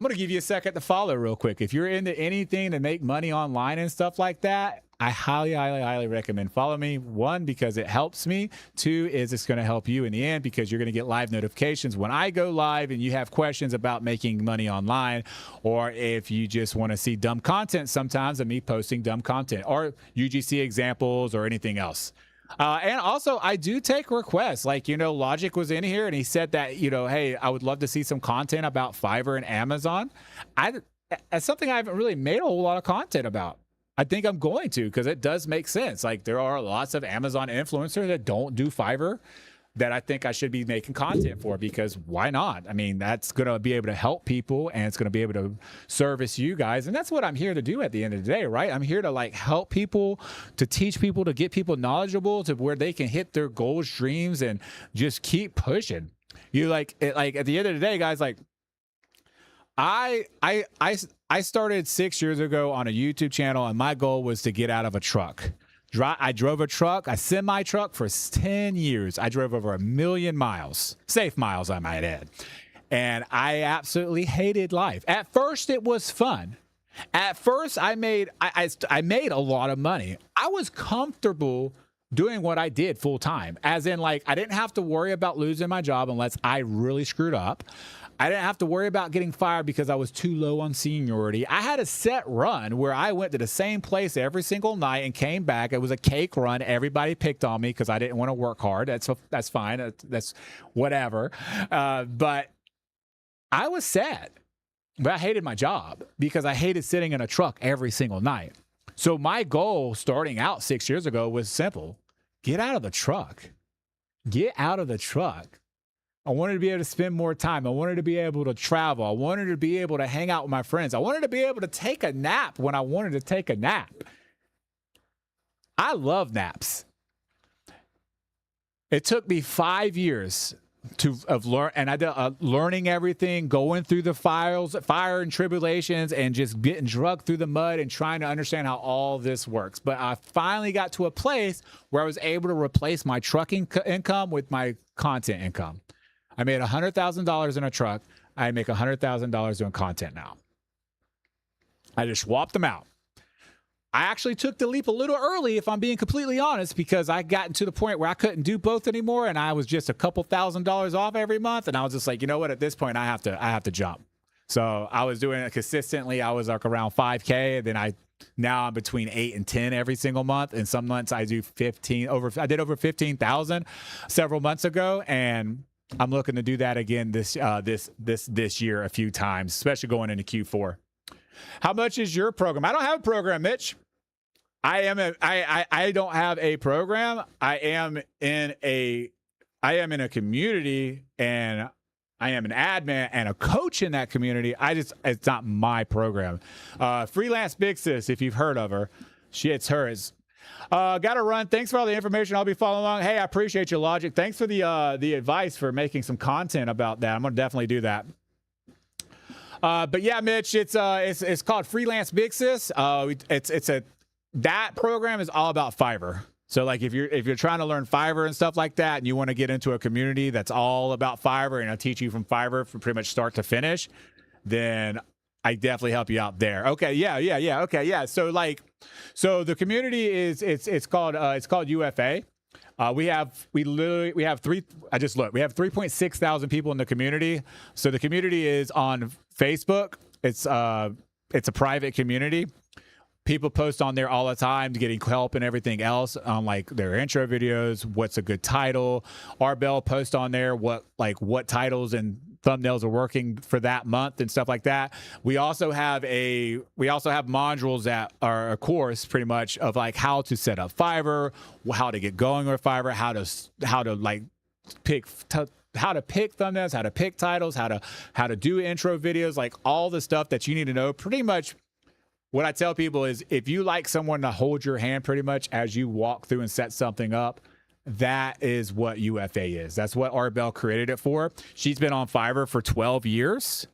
I'm going to give you a second to follow real quick. If you're into anything to make money online and stuff like that, I highly, highly, highly recommend follow me. 1, because it helps me. 2, is it's going to help you in the end because you're going to get live notifications when I go live and you have questions about making money online, or if you just want to see dumb content sometimes of me posting dumb content or UGC examples or anything else. And also, I do take requests. Like, you know, Logic was in here and he said that, you know, hey, I would love to see some content about Fiverr and Amazon. That's something I haven't really made a whole lot of content about. I think I'm going to, because it does make sense. Like, there are lots of Amazon influencers that don't do Fiverr that I think I should be making content for, because why not? I mean, that's going to be able to help people and it's going to be able to service you guys. And that's what I'm here to do at the end of the day, right? I'm here to like help people, to teach people, to get people knowledgeable to where they can hit their goals, dreams, and just keep pushing. You like at the end of the day, guys, like, I started 6 years ago on a YouTube channel, and my goal was to get out of a truck. I drove a truck, a semi truck, for 10 years. I drove over 1 million miles, safe miles, I might add. And I absolutely hated life. At first, it was fun. At first, I made a lot of money. I was comfortable doing what I did full time, as in, like, I didn't have to worry about losing my job unless I really screwed up. I didn't have to worry about getting fired because I was too low on seniority. I had a set run where I went to the same place every single night and came back. It was a cake run. Everybody picked on me because I didn't want to work hard. That's fine. That's whatever. But I was sad. But I hated my job because I hated sitting in a truck every single night. So my goal starting out 6 years ago was simple. Get out of the truck. Get out of the truck. I wanted to be able to spend more time. I wanted to be able to travel. I wanted to be able to hang out with my friends. I wanted to be able to take a nap when I wanted to take a nap. I love naps. It took me 5 years learning everything, going through the fire and tribulations, and just getting drugged through the mud and trying to understand how all this works. But I finally got to a place where I was able to replace my trucking income with my content income. I made $100,000 in a truck. I make $100,000 doing content now. I just swapped them out. I actually took the leap a little early, if I'm being completely honest, because I gotten to the point where I couldn't do both anymore, and I was just a couple $1,000s off every month, and I was just like, you know what? At this point, I have to jump. So I was doing it consistently. I was like around 5K, and then now I'm between 8 and 10 every single month, and some months I do 15. I did over 15,000 several months ago, and I'm looking to do that again this year a few times, especially going into Q4. How much is your program? I don't have a program, Mitch. I don't have a program. I am in a community, and I am an admin and a coach in that community. It's not my program. Freelance Big Sis, if you've heard of her, it's hers. Got to run. Thanks for all the information. I'll be following along. Hey, I appreciate your Logic. Thanks for the advice for making some content about that. I'm gonna definitely do that. But yeah, Mitch, it's called Freelance Big Sis. That program is all about Fiverr. So like if you're trying to learn Fiverr and stuff like that, and you want to get into a community that's all about Fiverr, and I'll teach you from Fiverr from pretty much start to finish, then I definitely help you out there. Okay, yeah. Okay, yeah. So the community is it's called UFA. We have 3.6 thousand people in the community. So the community is on Facebook. It's a private community. People post on there all the time, getting help and everything else on like their intro videos. What's a good title? Arbel posts on there what titles and thumbnails are working for that month and stuff like that. We also have modules that are a course pretty much of like how to set up Fiverr, how to get going with Fiverr, how to pick thumbnails, how to pick titles, how to do intro videos, like all the stuff that you need to know. Pretty much what I tell people is if you like someone to hold your hand pretty much as you walk through and set something up, that is what UFA is. That's what Arbel created it for. She's been on Fiverr for 12 years,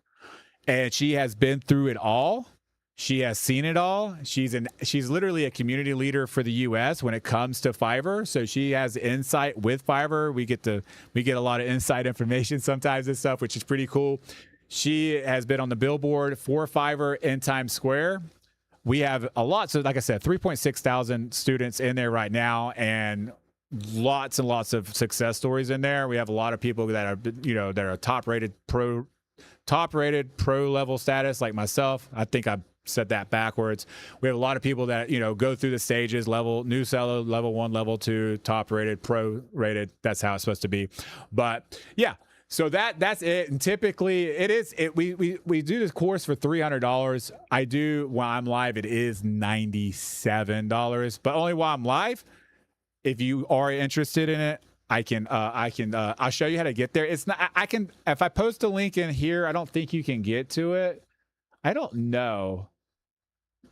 and she has been through it all. She has seen it all. She's literally a community leader for the US when it comes to Fiverr. So she has insight with Fiverr. We get a lot of inside information sometimes and stuff, which is pretty cool. She has been on the billboard for Fiverr in Times Square. We have a lot. So like I said, 3.6 thousand students in there right now, and lots and lots of success stories in there. We have a lot of people that are, that are top rated pro level status, like myself. I think I said that backwards. We have a lot of people that, go through the stages, new seller, level 1, level 2, top rated, pro rated. That's how it's supposed to be. But yeah, so that's it. And typically we do this course for $300. While I'm live, it is $97, but only while I'm live. If you are interested in it, I'll show you how to get there. It's not, if I post a link in here, I don't think you can get to it. I don't know.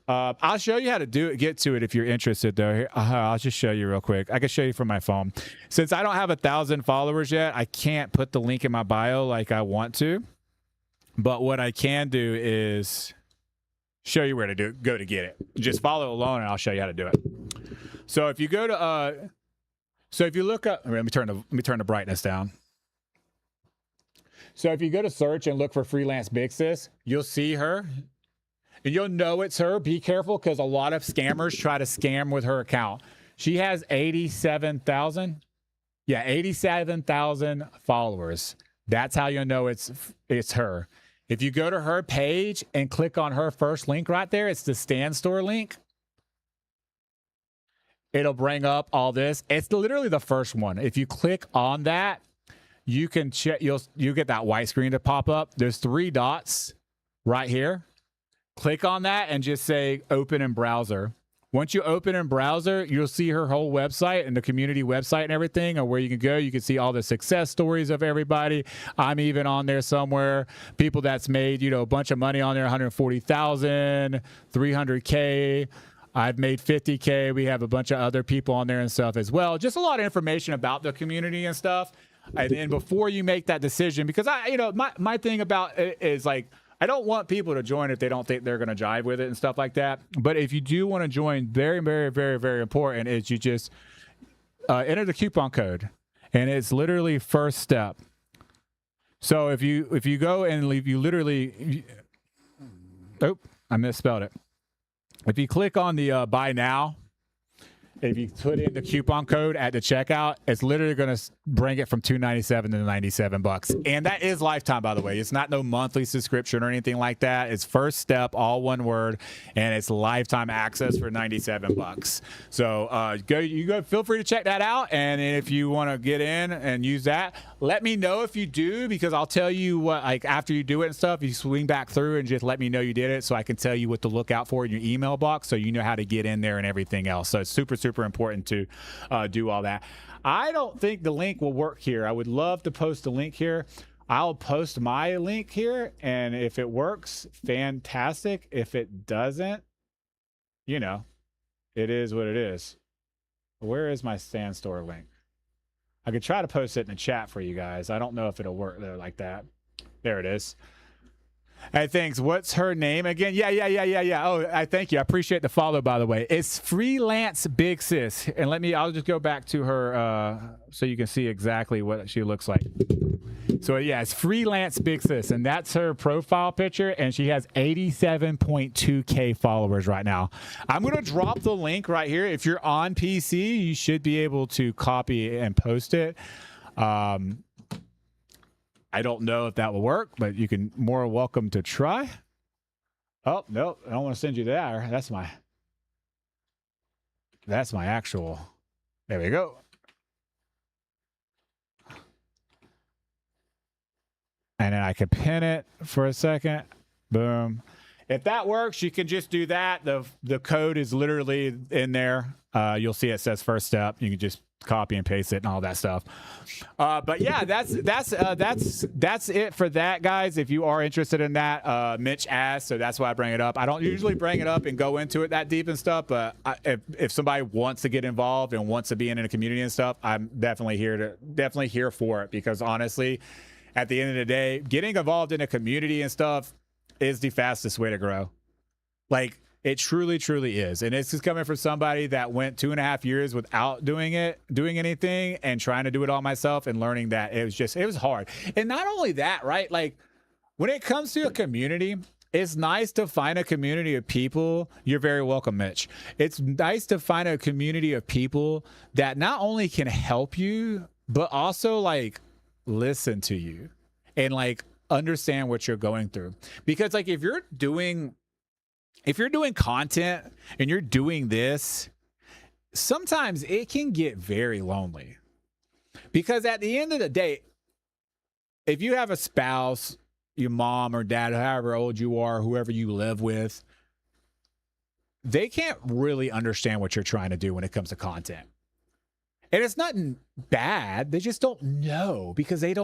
I'll show you how to get to it if you're interested though. Here, I'll just show you real quick. I can show you from my phone. Since I don't have 1,000 followers yet, I can't put the link in my bio like I want to. But what I can do is show you where to go to get it. Just follow along and I'll show you how to do it. So if you go to, if you look up, let me turn the brightness down. So if you go to search and look for Freelance Big Sis, you'll see her, and you'll know it's her. Be careful because a lot of scammers try to scam with her account. She has 87,000 followers. That's how you'll know it's her. If you go to her page and click on her first link right there, it's the Stan Store link. It'll bring up all this. It's literally the first one. If you click on that, you can check. You get that white screen to pop up. There's 3 dots right here. Click on that and just say open in browser. Once you open in browser, you'll see her whole website and the community website and everything, or where you can go. You can see all the success stories of everybody. I'm even on there somewhere. People that's made, a bunch of money on there, 140,000, 300K. I've made 50K. We have a bunch of other people on there and stuff as well. Just a lot of information about the community and stuff. And then before you make that decision, because my thing about it is like, I don't want people to join if they don't think they're going to jive with it and stuff like that. But if you do want to join, very, very, very, very important is you just enter the coupon code, and it's literally first step. So if you go and leave, I misspelled it. If you click on the buy now, if you put in the coupon code at the checkout, it's literally going to bring it from $297 to $97. And that is lifetime, by the way. It's not no monthly subscription or anything like that. It's First Step, all one word, and it's lifetime access for $97. So go, feel free to check that out. And if you want to get in and use that, let me know if you do, because I'll tell you what, like after you do it and stuff, you swing back through and just let me know you did it so I can tell you what to look out for in your email box so you know how to get in there and everything else. So it's super, super important to do all that. I don't think the link will work here. I would love to post a link here. I'll post my link here, and if it works, fantastic. If it doesn't, you know, it is what it is. Where is my Sand Store link? I could try to post it in the chat for you guys. I don't know if it'll work there like that. There it is. Hey, thanks. What's her name again? Yeah. Oh, I thank you. I appreciate the follow, by the way. It's Freelance Big Sis. And I'll just go back to her so you can see exactly what she looks like. So, yeah, it's Freelance Big Sis. And that's her profile picture. And she has 87.2K followers right now. I'm going to drop the link right here. If you're on PC, you should be able to copy and post it. I don't know if that will work, but you can more welcome to try. Oh, no, I don't want to send you there. That's my actual. There we go. And then I can pin it for a second. Boom. If that works, you can just do that. The code is literally in there. You'll see it says First Step. You can just copy and paste it and all that stuff. But yeah, that's it for that, guys. If you are interested in that, Mitch asked, so that's why I bring it up. I don't usually bring it up and go into it that deep and stuff, but if somebody wants to get involved and wants to be in a community and stuff, I'm definitely here for it, because honestly, at the end of the day, getting involved in a community and stuff is the fastest way to grow. Like, it truly, truly is. And this is coming from somebody that went 2.5 years without doing anything, and trying to do it all myself, and learning that it was hard. And not only that, right? Like, when it comes to a community, it's nice to find a community of people. You're very welcome, Mitch. It's nice to find a community of people that not only can help you, but also like listen to you and like understand what you're going through. Because like if you're doing content and you're doing this, sometimes it can get very lonely. Because at the end of the day, if you have a spouse, your mom or dad, however old you are, whoever you live with, they can't really understand what you're trying to do when it comes to content. And it's nothing bad. They just don't know, because they're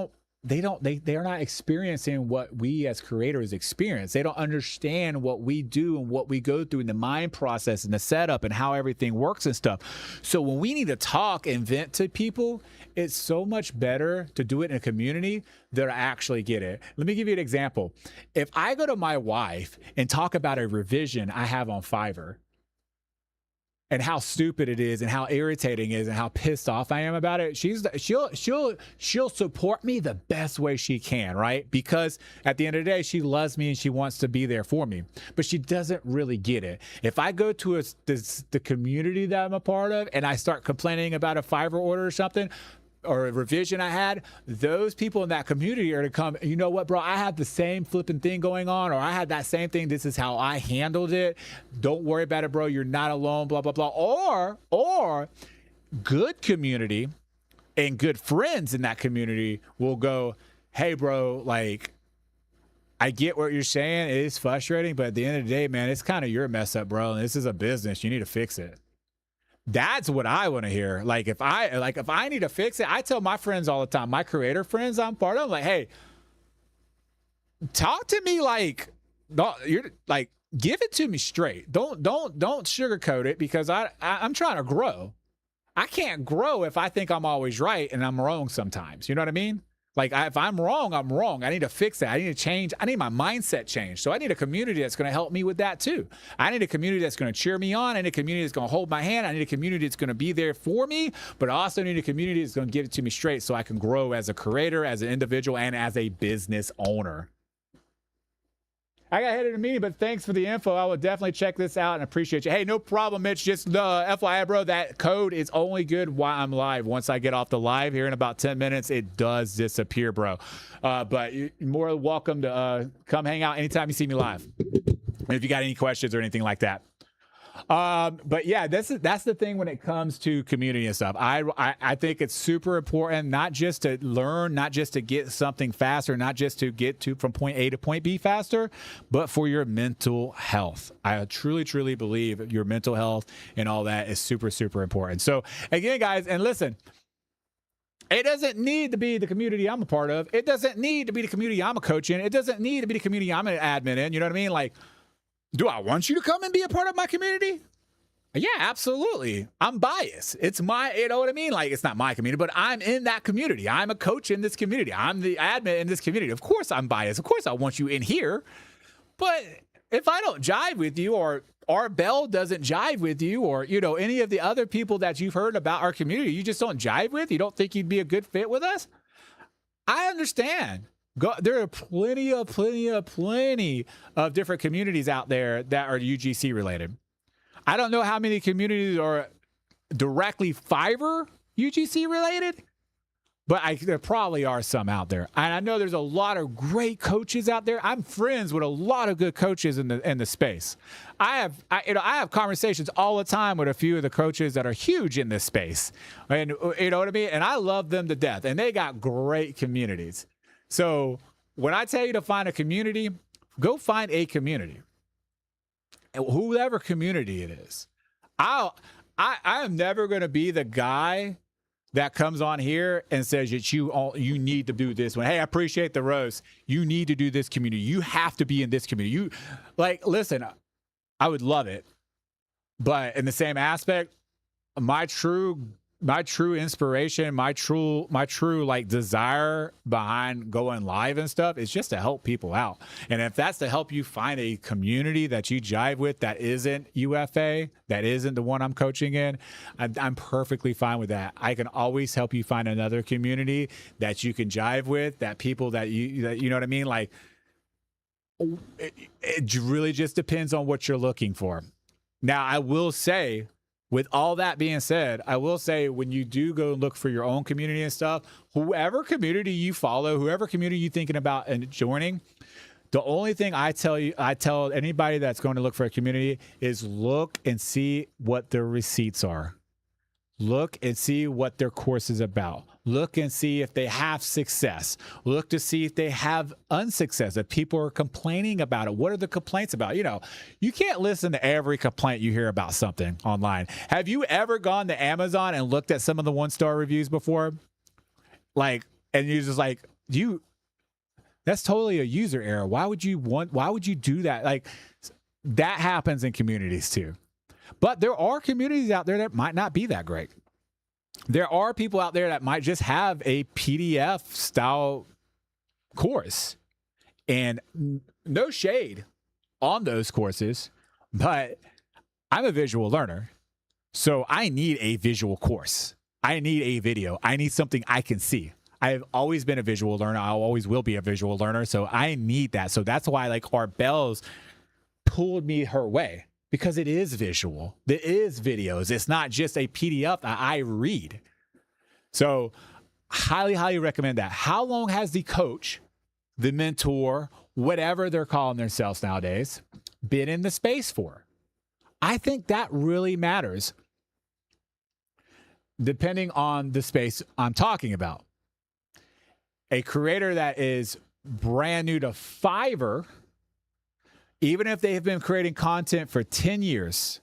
not experiencing what we as creators experience. They don't understand what we do and what we go through in the mind process and the setup and how everything works and stuff. So when we need to talk and vent to people, it's so much better to do it in a community that actually get it. Let me give you an example. If I go to my wife and talk about a revision I have on Fiverr, and how stupid it is and how irritating it is and how pissed off I am about it, she'll support me the best way she can, right? Because at the end of the day, she loves me and she wants to be there for me, but she doesn't really get it. If I go to the community that I'm a part of and I start complaining about a Fiverr order or something, or a revision I had, those people in that community are to come, you know what, bro, I had the same flipping thing going on, or I had that same thing. This is how I handled it. Don't worry about it, bro. You're not alone, blah, blah, blah. Or good community and good friends in that community will go, hey, bro, like, I get what you're saying. It is frustrating, but at the end of the day, man, it's kind of your mess up, bro. And this is a business. You need to fix it. That's what I want to hear. Like if I need to fix it, I tell my friends all the time, my creator friends I'm part of, like, hey, talk to me like, you're like, give it to me straight. Don't sugarcoat it, because I'm trying to grow. I can't grow if I think I'm always right and I'm wrong sometimes. You know what I mean? Like if I'm wrong, I'm wrong. I need to fix that. I need to change. I need my mindset changed. So I need a community that's going to help me with that too. I need a community that's going to cheer me on. I need a community that's going to hold my hand. I need a community that's going to be there for me, but I also need a community that's going to give it to me straight so I can grow as a creator, as an individual, and as a business owner. I got headed to a meeting, but thanks for the info. I will definitely check this out and appreciate you. Hey, no problem, Mitch. Just FYI, bro, that code is only good while I'm live. Once I get off the live here in about 10 minutes, it does disappear, bro. But you're more than welcome to come hang out anytime you see me live. And if you got any questions or anything like that. But yeah, that's the thing when it comes to community and stuff. I think it's super important, not just to learn, not just to get something faster, not just to get from point A to point B faster, but for your mental health. I truly, truly believe your mental health and all that is super, super important. So again, guys, and listen, it doesn't need to be the community I'm a part of. It doesn't need to be the community I'm a coach in. It doesn't need to be the community I'm an admin in. You know what I mean? Like, do I want you to come and be a part of my community? Yeah, absolutely. I'm biased. It's my, you know what I mean? Like, it's not my community, but I'm in that community. I'm a coach in this community. I'm the admin in this community. Of course I'm biased. Of course I want you in here. But if I don't jive with you, or our Bell doesn't jive with you, or, you know, any of the other people that you've heard about our community, you just don't jive with, you don't think you'd be a good fit with us, I understand. There are plenty of different communities out there that are UGC related. I don't know how many communities are directly Fiverr UGC related, but there probably are some out there. And I know there's a lot of great coaches out there. I'm friends with a lot of good coaches in the space. I have conversations all the time with a few of the coaches that are huge in this space, and you know what I mean. And I love them to death, and they got great communities. So when I tell you to find a community, go find a community. Whoever community it is. I am never going to be the guy that comes on here and says that you need to do this one. Hey, I appreciate the roast. You need to do this community. You have to be in this community. Listen, I would love it. But in the same aspect, my true inspiration, my true like desire behind going live and stuff is just to help people out. And if that's to help you find a community that you jive with that isn't UFA, that isn't the one I'm coaching in, I'm perfectly fine with that. I can always help you find another community that you can jive with, that people that you know what I mean? Like, it really just depends on what you're looking for. Now, I will say, with all that being said, I will say when you do go look for your own community and stuff, whoever community you follow, whoever community you're thinking about and joining, the only thing I tell anybody that's going to look for a community is look and see what their receipts are. Look and see what their course is about. Look and see if they have success. Look to see if they have unsuccess, if people are complaining about it. What are the complaints about? You know, you can't listen to every complaint you hear about something online. Have you ever gone to Amazon and looked at some of the one-star reviews before? Like, and you're just like, that's totally a user error. Why would you do that? Like, that happens in communities too. But there are communities out there that might not be that great. There are people out there that might just have a PDF style course, and no shade on those courses, but I'm a visual learner. So I need a visual course. I need a video. I need something I can see. I've always been a visual learner. I always will be a visual learner. So I need that. So that's why like our Bells pulled me her way. Because it is visual. It is videos. It's not just a PDF that I read. So highly, highly recommend that. How long has the coach, the mentor, whatever they're calling themselves nowadays, been in the space for? I think that really matters depending on the space I'm talking about. A creator that is brand new to Fiverr, even if they have been creating content for 10 years,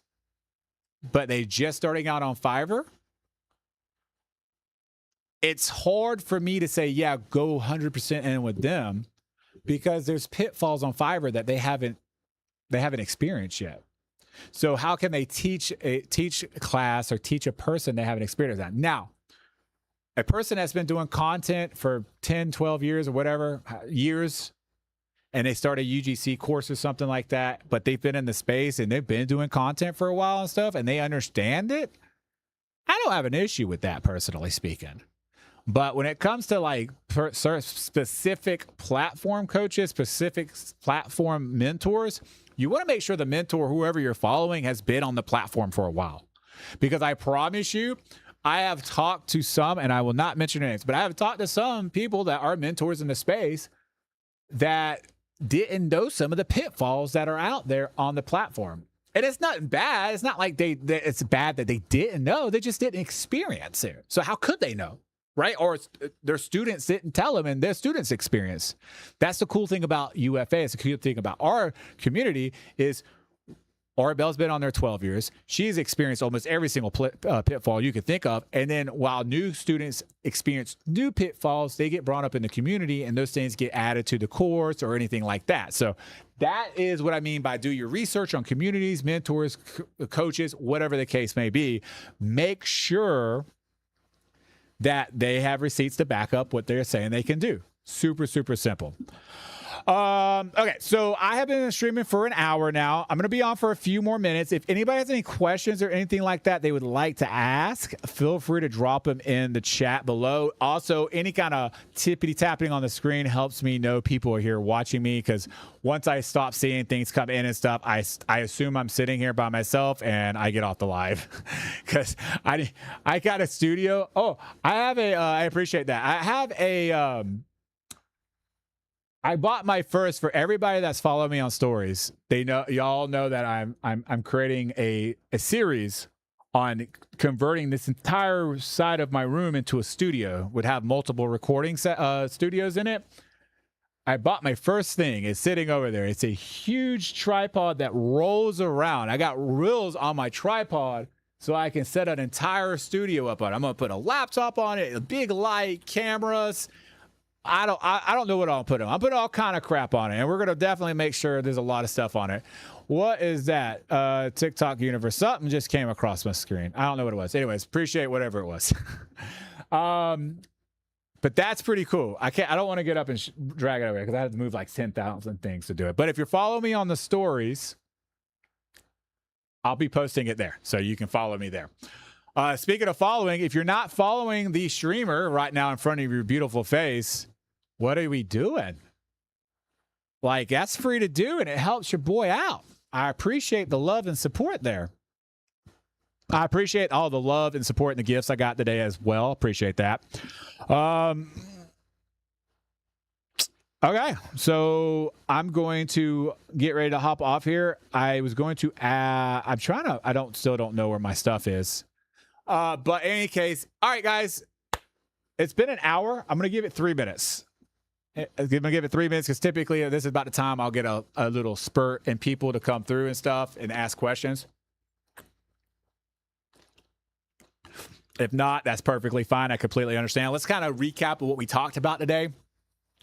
but they're just starting out on Fiverr, it's hard for me to say, yeah, go 100% in with them, because there's pitfalls on Fiverr that they haven't experienced yet. So how can they teach a class or teach a person they haven't experienced that? Now, a person that's been doing content for 10, 12 years or whatever years, and they start a UGC course or something like that, but they've been in the space and they've been doing content for a while and stuff, and they understand it, I don't have an issue with that, personally speaking. But when it comes to like specific platform coaches, specific platform mentors, you want to make sure the mentor, whoever you're following, has been on the platform for a while. Because I promise you, I have talked to some, and I will not mention names, but I have talked to some people that are mentors in the space that didn't know some of the pitfalls that are out there on the platform. And it's not bad. It's not like it's bad that they didn't know. They just didn't experience it. So how could they know? Right? Or their students didn't tell them and their students experience. That's the cool thing about UFA. It's the cool thing about our community is Arabelle's been on there 12 years. She's experienced almost every single pitfall you could think of. And then while new students experience new pitfalls, they get brought up in the community and those things get added to the course or anything like that. So that is what I mean by do your research on communities, mentors, coaches, whatever the case may be. Make sure that they have receipts to back up what they're saying they can do. Super, super simple. Okay, so I have been streaming for an hour now. I'm going to be on for a few more minutes. If anybody has any questions or anything like that they would like to ask, feel free to drop them in the chat below. Also, any kind of tippity-tapping on the screen helps me know people are here watching me, because once I stop seeing things come in and stuff, I assume I'm sitting here by myself and I get off the live because I got a studio. Oh, I have I appreciate that. I have I bought my first, for everybody that's following me on stories. They know, y'all know that I'm creating a series on converting this entire side of my room into a studio. Would have multiple recording studios in it. I bought my first thing. It's sitting over there. It's a huge tripod that rolls around. I got reels on my tripod so I can set an entire studio up on it. I'm gonna put a laptop on it, a big light, cameras. I don't know what I'll put on. I'll put all kind of crap on it, and we're gonna definitely make sure there's a lot of stuff on it. What is that? TikTok universe. Something just came across my screen. I don't know what it was. Anyways, appreciate whatever it was. But that's pretty cool. I don't want to get up and drag it over because I have to move like 10,000 things to do it. But if you're following me on the stories, I'll be posting it there, so you can follow me there. Speaking of following, if you're not following the streamer right now in front of your beautiful face, what are we doing? Like, that's free to do, and it helps your boy out. I appreciate the love and support there. I appreciate all the love and support and the gifts I got today as well. Appreciate that. Okay, so I'm going to get ready to hop off here. I was going to still don't know where my stuff is. But in any case, all right, guys, it's been an hour. I'm going to give it 3 minutes. I'm going to give it 3 minutes because typically this is about the time I'll get a little spurt and people to come through and stuff and ask questions. If not, that's perfectly fine. I completely understand. Let's kind of recap of what we talked about today.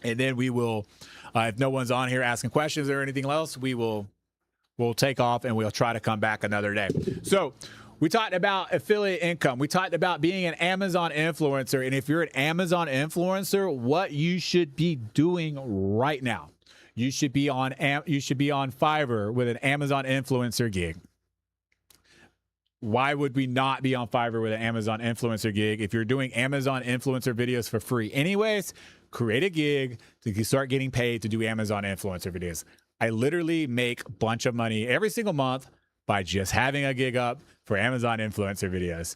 And then we will, if no one's on here asking questions or anything else, we'll take off and we'll try to come back another day. So we talked about affiliate income. We talked about being an Amazon influencer. And if you're an Amazon influencer, what you should be doing right now. You should be on Fiverr with an Amazon influencer gig. Why would we not be on Fiverr with an Amazon influencer gig? If you're doing Amazon influencer videos for free anyways, create a gig to start getting paid to do Amazon influencer videos. I literally make a bunch of money every single month by just having a gig up for Amazon influencer videos.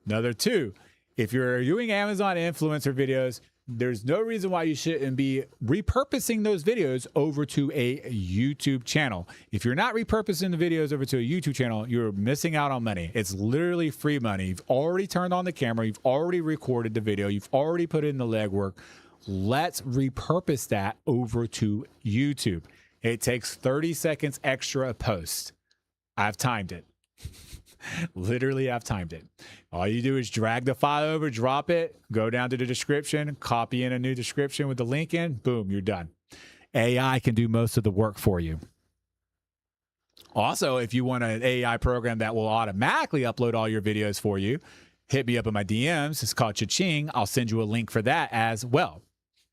Another two, if you're doing Amazon influencer videos, there's no reason why you shouldn't be repurposing those videos over to a YouTube channel. If you're not repurposing the videos over to a YouTube channel, you're missing out on money. It's literally free money. You've already turned on the camera. You've already recorded the video. You've already put in the legwork. Let's repurpose that over to YouTube. It takes 30 seconds extra a post. I've timed it. Literally, I've timed it. All you do is drag the file over, drop it, go down to the description, copy in a new description with the link in, boom, you're done. AI can do most of the work for you. Also, if you want an AI program that will automatically upload all your videos for you, hit me up in my DMs. It's called Cha-Ching. I'll send you a link for that as well.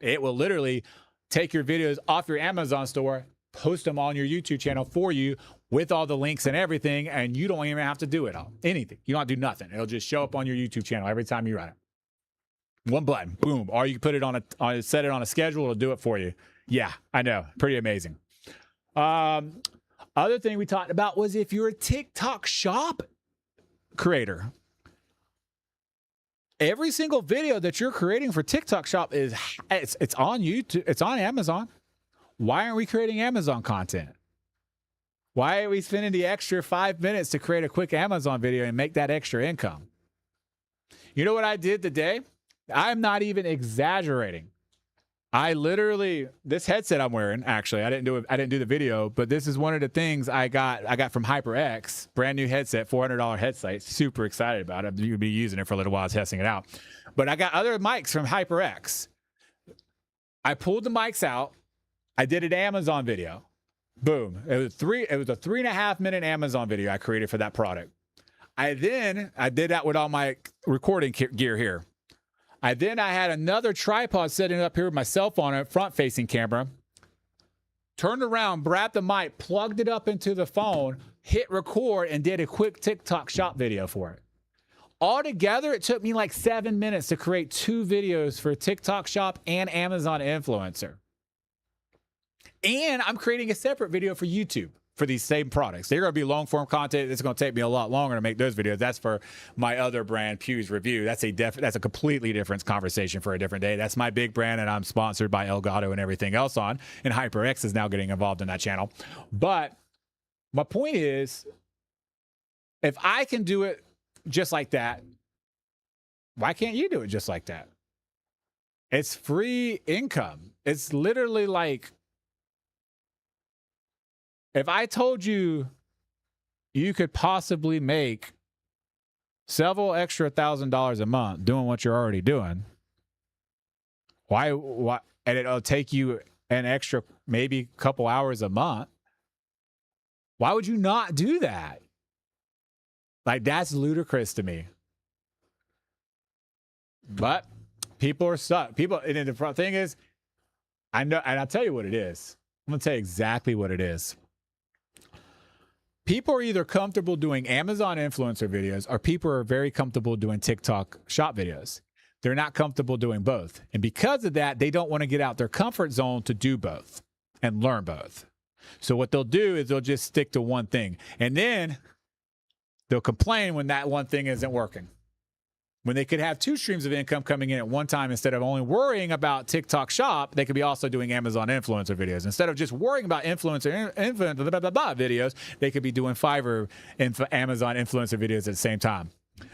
It will literally take your videos off your Amazon store, post them on your YouTube channel for you with all the links and everything, and you don't even have to do it all. Anything. You don't have to do nothing. It'll just show up on your YouTube channel every time you run it. One button, boom. Or you can put it set it on a schedule, it'll do it for you. Yeah, I know. Pretty amazing. Other thing we talked about was if you're a TikTok shop creator, every single video that you're creating for TikTok shop it's on YouTube, it's on Amazon. Why aren't we creating Amazon content? Why are we spending the extra 5 minutes to create a quick Amazon video and make that extra income? You know what I did today? I'm not even exaggerating. I literally, this headset I'm wearing, actually, I didn't do the video, but this is one of the things I got from HyperX, brand new headset, $400 headset. Super excited about it. You'll be using it for a little while, testing it out. But I got other mics from HyperX. I pulled the mics out. I did an Amazon video. Boom. It was a 3.5 minute Amazon video I created for that product. I did that with all my recording gear here. I had another tripod sitting up here with my cell phone, a front-facing camera. Turned around, grabbed the mic, plugged it up into the phone, hit record, and did a quick TikTok shop video for it. Altogether, it took me like 7 minutes to create 2 videos for TikTok shop and Amazon influencer. And I'm creating a separate video for YouTube for these same products. They're going to be long form content. It's going to take me a lot longer to make those videos. That's for my other brand, Pew's Review. That's a completely different conversation for a different day. That's my big brand, and I'm sponsored by Elgato and everything else on. And HyperX is now getting involved in that channel. But my point is, if I can do it just like that, why can't you do it just like that? It's free income. It's literally like, if I told you you could possibly make several extra $1,000s a month doing what you're already doing, why, and it'll take you an extra maybe couple hours a month, why would you not do that? Like, that's ludicrous to me. But people are stuck. And the thing is, I know, and I'll tell you what it is. I'm going to tell you exactly what it is. People are either comfortable doing Amazon influencer videos, or people are very comfortable doing TikTok shop videos. They're not comfortable doing both. And because of that, they don't want to get out their comfort zone to do both and learn both. So what they'll do is they'll just stick to one thing. And then they'll complain when that one thing isn't working. When they could have 2 streams of income coming in at one time, instead of only worrying about TikTok shop, they could be also doing Amazon influencer videos. Instead of just worrying about influencer videos, they could be doing Fiverr and Amazon influencer videos at the same time.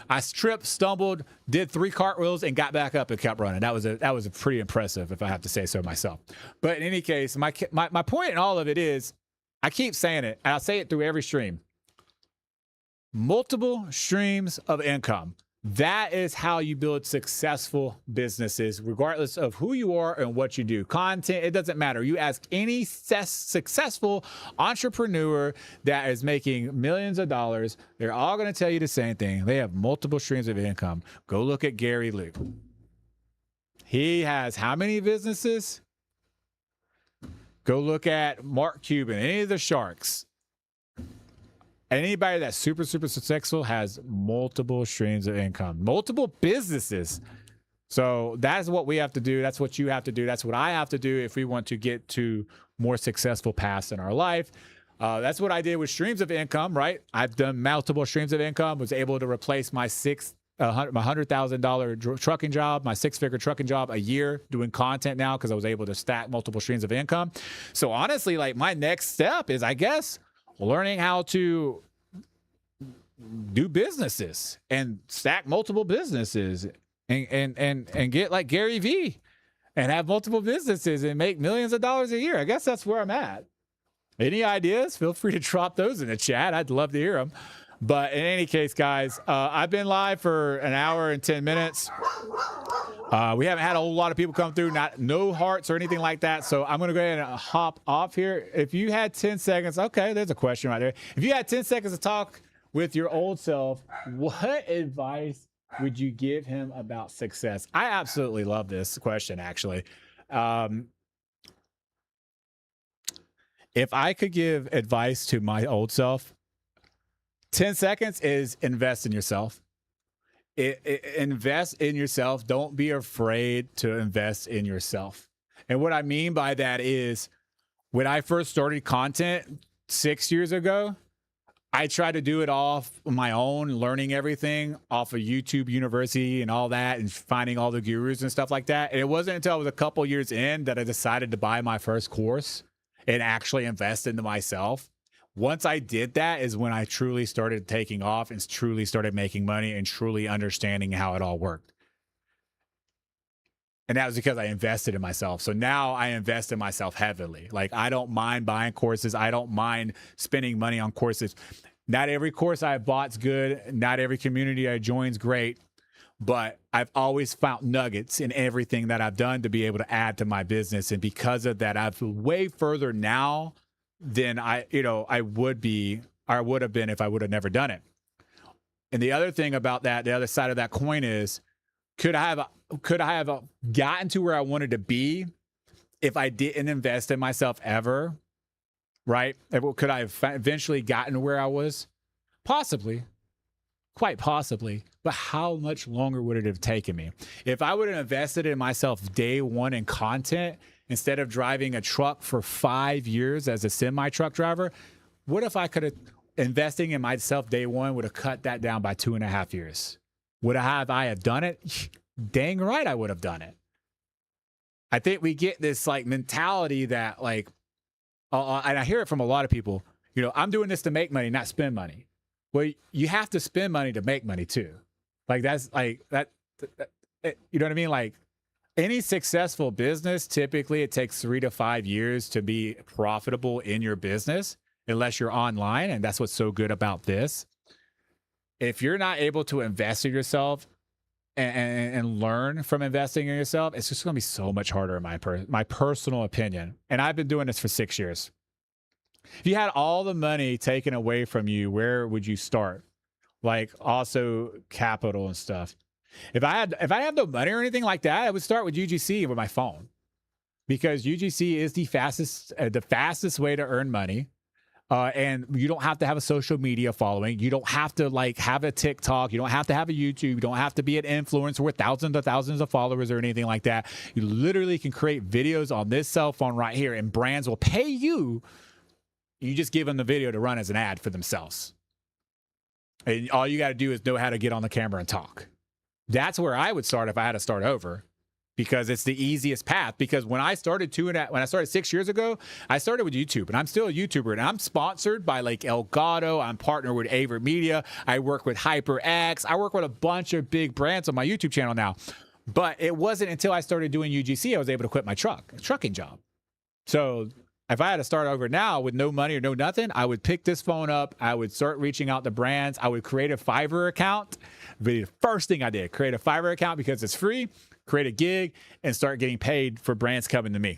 I tripped, stumbled, did 3 cartwheels, and got back up and kept running. That was a pretty impressive, if I have to say so myself. But in any case, my point in all of it is, I keep saying it, and I'll say it through every stream. Multiple streams of income. That is how you build successful businesses, regardless of who you are and what you do. Content, it doesn't matter. You ask any successful entrepreneur that is making millions of dollars, they're all going to tell you the same thing. They have multiple streams of income. Go look at Gary Luke. He has how many businesses? Go look at Mark Cuban, any of the sharks. Anybody that's super, super successful has multiple streams of income, multiple businesses. So that's what we have to do. That's what you have to do. That's what I have to do if we want to get to more successful paths in our life. That's what I did with streams of income, right? I've done multiple streams of income, was able to replace my $100,000 trucking job, my 6-figure trucking job a year doing content now, because I was able to stack multiple streams of income. So honestly, like, my next step is, I guess, learning how to do businesses and stack multiple businesses and get like Gary Vee and have multiple businesses and make millions of dollars a year. I guess that's where I'm at. Any ideas? Feel free to drop those in the chat. I'd love to hear them. But in any case, guys, I've been live for an hour and 10 minutes. We haven't had a whole lot of people come through, no hearts or anything like that. So I'm going to go ahead and hop off here. If you had 10 seconds, okay, there's a question right there. If you had 10 seconds to talk with your old self, what advice would you give him about success? I absolutely love this question, actually. If I could give advice to my old self, 10 seconds is invest in yourself. invest in yourself. Don't be afraid to invest in yourself. And what I mean by that is, when I first started content 6 years ago, I tried to do it off my own, learning everything off of YouTube University and all that, and finding all the gurus and stuff like that. And it wasn't until I was a couple years in that I decided to buy my first course and actually invest into myself. Once I did that is when I truly started taking off and truly started making money and truly understanding how it all worked. And that was because I invested in myself. So now I invest in myself heavily. Like, I don't mind buying courses. I don't mind spending money on courses. Not every course I bought's good. Not every community I join's great. But I've always found nuggets in everything that I've done to be able to add to my business. And because of that, I've way further now than I would have been if I would have never done it. And the other thing about that, the other side of that coin is, could I have gotten to where I wanted to be if I didn't invest in myself ever? Right? Could I have eventually gotten where I was? Possibly. Quite possibly. But how much longer would it have taken me? If I would have invested in myself day one in content, instead of driving a truck for 5 years as a semi-truck driver, what if I could have, investing in myself day one would have cut that down by 2.5 years? Would I have done it? Dang right I would have done it. I think we get this like mentality that like, and I hear it from a lot of people, I'm doing this to make money, not spend money. Well, you have to spend money to make money too. Like that's like that, you know what I mean? Like any successful business, typically it takes 3 to 5 years to be profitable in your business, unless you're online. And that's what's so good about this. If you're not able to invest in yourself and learn from investing in yourself, it's just going to be so much harder in my personal opinion. And I've been doing this for 6 years. If you had all the money taken away from you, where would you start? Like also capital and stuff. If I had no money or anything like that, I would start with UGC with my phone, because UGC is the fastest way to earn money. And you don't have to have a social media following. You don't have to like have a TikTok. You don't have to have a YouTube. You don't have to be an influencer with thousands of followers or anything like that. You literally can create videos on this cell phone right here, and brands will pay you. You just give them the video to run as an ad for themselves. And all you got to do is know how to get on the camera and talk. That's where I would start if I had to start over, because it's the easiest path. Because when I started 6 years ago, I started with YouTube, and I'm still a YouTuber, and I'm sponsored by like Elgato. I'm partnered with Aver Media. I work with HyperX. I work with a bunch of big brands on my YouTube channel now. But it wasn't until I started doing UGC I was able to quit my trucking job. So if I had to start over now with no money or no nothing, I would pick this phone up. I would start reaching out to brands. I would create a Fiverr account. The first thing I did, create a Fiverr account because it's free, create a gig, and start getting paid for brands coming to me.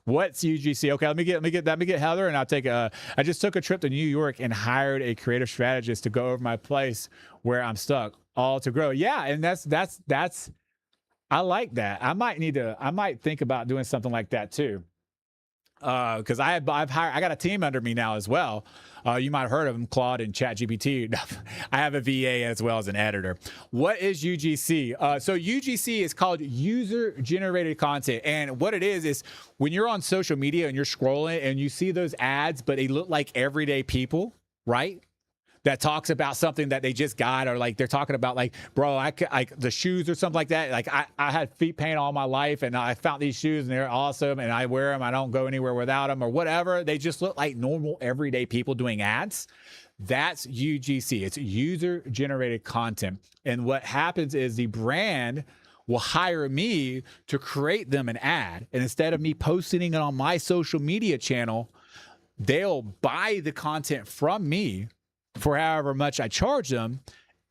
What's UGC? Okay, let me get Heather, and I just took a trip to New York and hired a creative strategist to go over my place where I'm stuck, all to grow. Yeah, and that's I like that. I might think about doing something like that too. Because I got a team under me now as well. You might have heard of them, Claude and ChatGPT. I have a VA as well as an editor. What is UGC? So UGC is called user-generated content. And what it is when you're on social media and you're scrolling and you see those ads, but they look like everyday people, right? That talks about something that they just got, or like they're talking about like, bro, I the shoes or something like that. Like I had feet pain all my life, and I found these shoes and they're awesome, and I wear them. I don't go anywhere without them, or whatever. They just look like normal everyday people doing ads. That's UGC. It's user generated content. And what happens is the brand will hire me to create them an ad. And instead of me posting it on my social media channel, they'll buy the content from me for however much I charge them,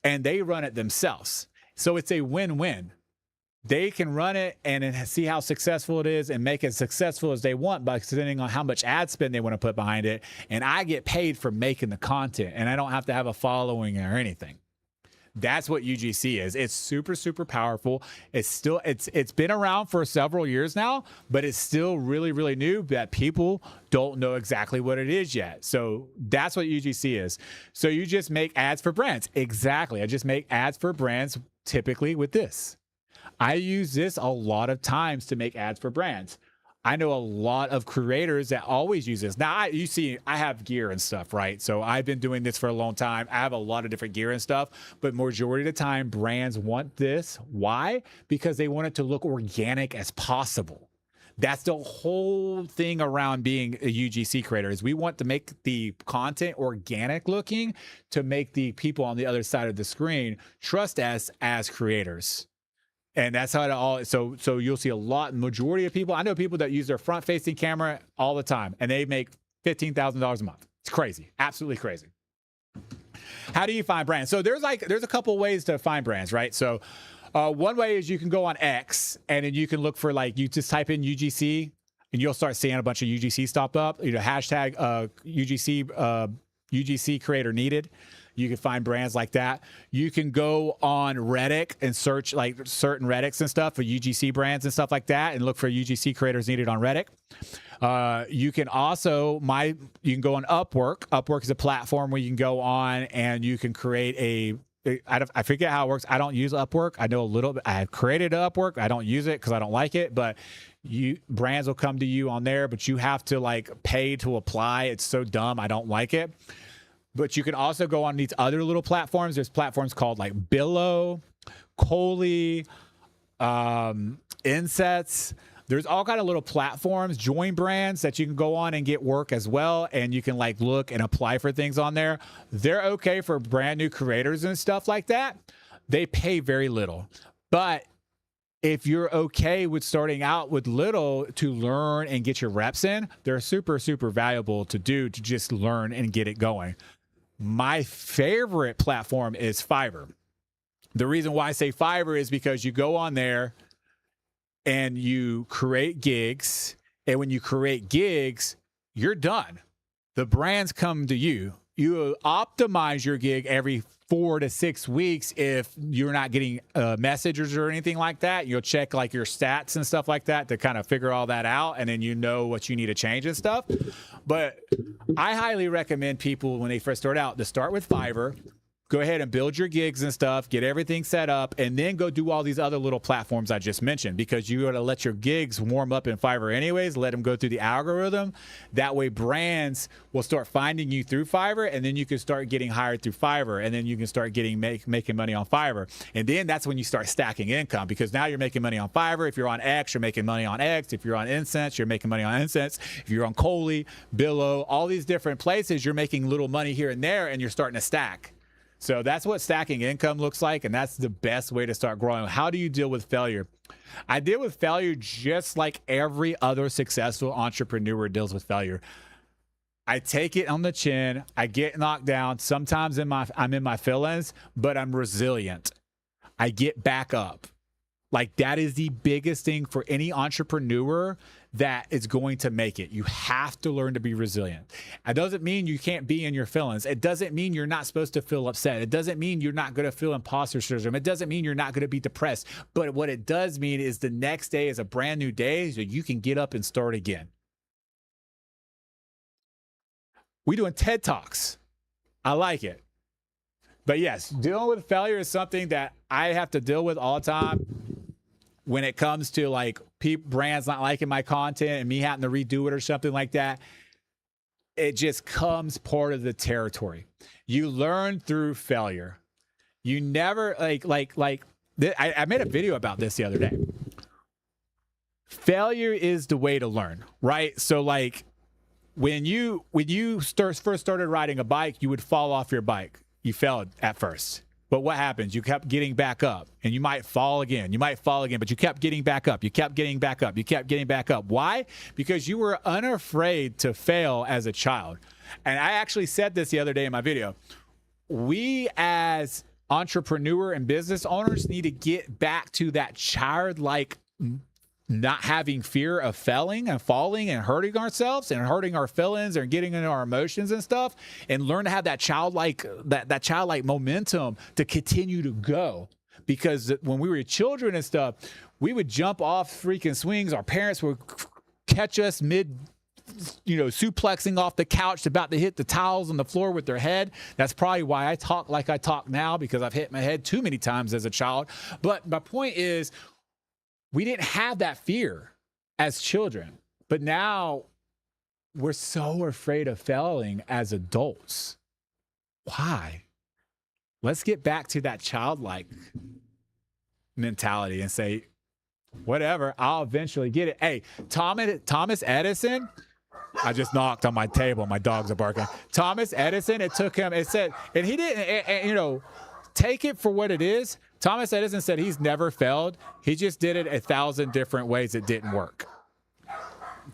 and they run it themselves. So it's a win-win. They can run it and see how successful it is and make it as successful as they want by depending on how much ad spend they want to put behind it. And I get paid for making the content, and I don't have to have a following or anything. That's what UGC is. It's super, super powerful. It's been around for several years now, but it's still really, really new that people don't know exactly what it is yet. So that's what UGC is. So you just make ads for brands. Exactly. I just make ads for brands typically with this. I use this a lot of times to make ads for brands. I know a lot of creators that always use this. Now, you see, I have gear and stuff, right? So I've been doing this for a long time. I have a lot of different gear and stuff, but majority of the time, brands want this. Why? Because they want it to look organic as possible. That's the whole thing around being a UGC creator is we want to make the content organic looking to make the people on the other side of the screen trust us as creators. And that's how it all, so you'll see a lot, majority of people, I know people that use their front facing camera all the time and they make $15,000 a month. It's crazy, absolutely crazy. How do you find brands? So there's a couple ways to find brands, right? So one way is you can go on X and then you can look for you just type in UGC and you'll start seeing a bunch of UGC stop up, hashtag UGC creator needed. You can find brands like that. You can go on Reddit and search certain Reddits and stuff for UGC brands and stuff like that and look for UGC creators needed on Reddit. You can also, you can go on Upwork. Upwork is a platform where you can go on and you can create I forget how it works. I don't use Upwork. I know a little bit. I have created Upwork. I don't use it because I don't like it, but brands will come to you on there, but you have to pay to apply. It's so dumb. I don't like it. But you can also go on these other little platforms. There's platforms called Billo, Coley, Insets. There's all kind of little platforms, join brands that you can go on and get work as well. And you can look and apply for things on there. They're okay for brand new creators and stuff like that. They pay very little. But if you're okay with starting out with little to learn and get your reps in, they're super, super valuable to do to just learn and get it going. My favorite platform is Fiverr. The reason why I say Fiverr is because you go on there and you create gigs. And when you create gigs, you're done. The brands come to you. You optimize your gig every 4 to 6 weeks if you're not getting messages or anything like that. You'll check your stats and stuff like that to kind of figure all that out, and then you know what you need to change and stuff. But I highly recommend people when they first start out to start with Fiverr. Go ahead and build your gigs and stuff, get everything set up, and then go do all these other little platforms I just mentioned, because you got to let your gigs warm up in Fiverr anyways, let them go through the algorithm. That way brands will start finding you through Fiverr, and then you can start getting hired through Fiverr, and then you can start making money on Fiverr. And then that's when you start stacking income, because now you're making money on Fiverr. If you're on X, you're making money on X. If you're on Incense, you're making money on Incense. If you're on Coley, Billo, all these different places, you're making little money here and there, and you're starting to stack. So that's what stacking income looks like, and that's the best way to start growing. How do you deal with failure? I deal with failure just like every other successful entrepreneur deals with failure. I take it on the chin. I get knocked down. Sometimes I'm in my feelings, but I'm resilient. I get back up. That is the biggest thing for any entrepreneur that is going to make it. You have to learn to be resilient. It doesn't mean you can't be in your feelings. It doesn't mean you're not supposed to feel upset. It doesn't mean you're not going to feel imposter syndrome. It doesn't mean you're not going to be depressed. But what it does mean is the next day is a brand new day, so you can get up and start again. We doing TED Talks. I like it. But yes, dealing with failure is something that I have to deal with all the time. When it comes to brands not liking my content and me having to redo it or something like that, it just comes part of the territory. You learn through failure. You never I made a video about this the other day. Failure is the way to learn, right? So when you first started riding a bike, you would fall off your bike. You failed at first. But what happens? You kept getting back up, and you might fall again. You might fall again, but you kept getting back up. You kept getting back up. You kept getting back up. Why? Because you were unafraid to fail as a child. And I actually said this the other day in my video. We as entrepreneur and business owners need to get back to that childlike not having fear of failing and falling and hurting ourselves and hurting our feelings and getting into our emotions and stuff, and learn to have that childlike momentum to continue to go. Because when we were children and stuff, we would jump off freaking swings. Our parents would catch us mid suplexing off the couch, about to hit the tiles on the floor with their head. That's probably why I talk like I talk now, because I've hit my head too many times as a child. But my point is, we didn't have that fear as children, but now we're so afraid of failing as adults. Why? Let's get back to that childlike mentality and say, whatever, I'll eventually get it. Hey, Thomas Edison, I just knocked on my table. My dogs are barking. Thomas Edison, it said, and he didn't, take it for what it is. Thomas Edison said he's never failed. He just did it 1,000 different ways it didn't work.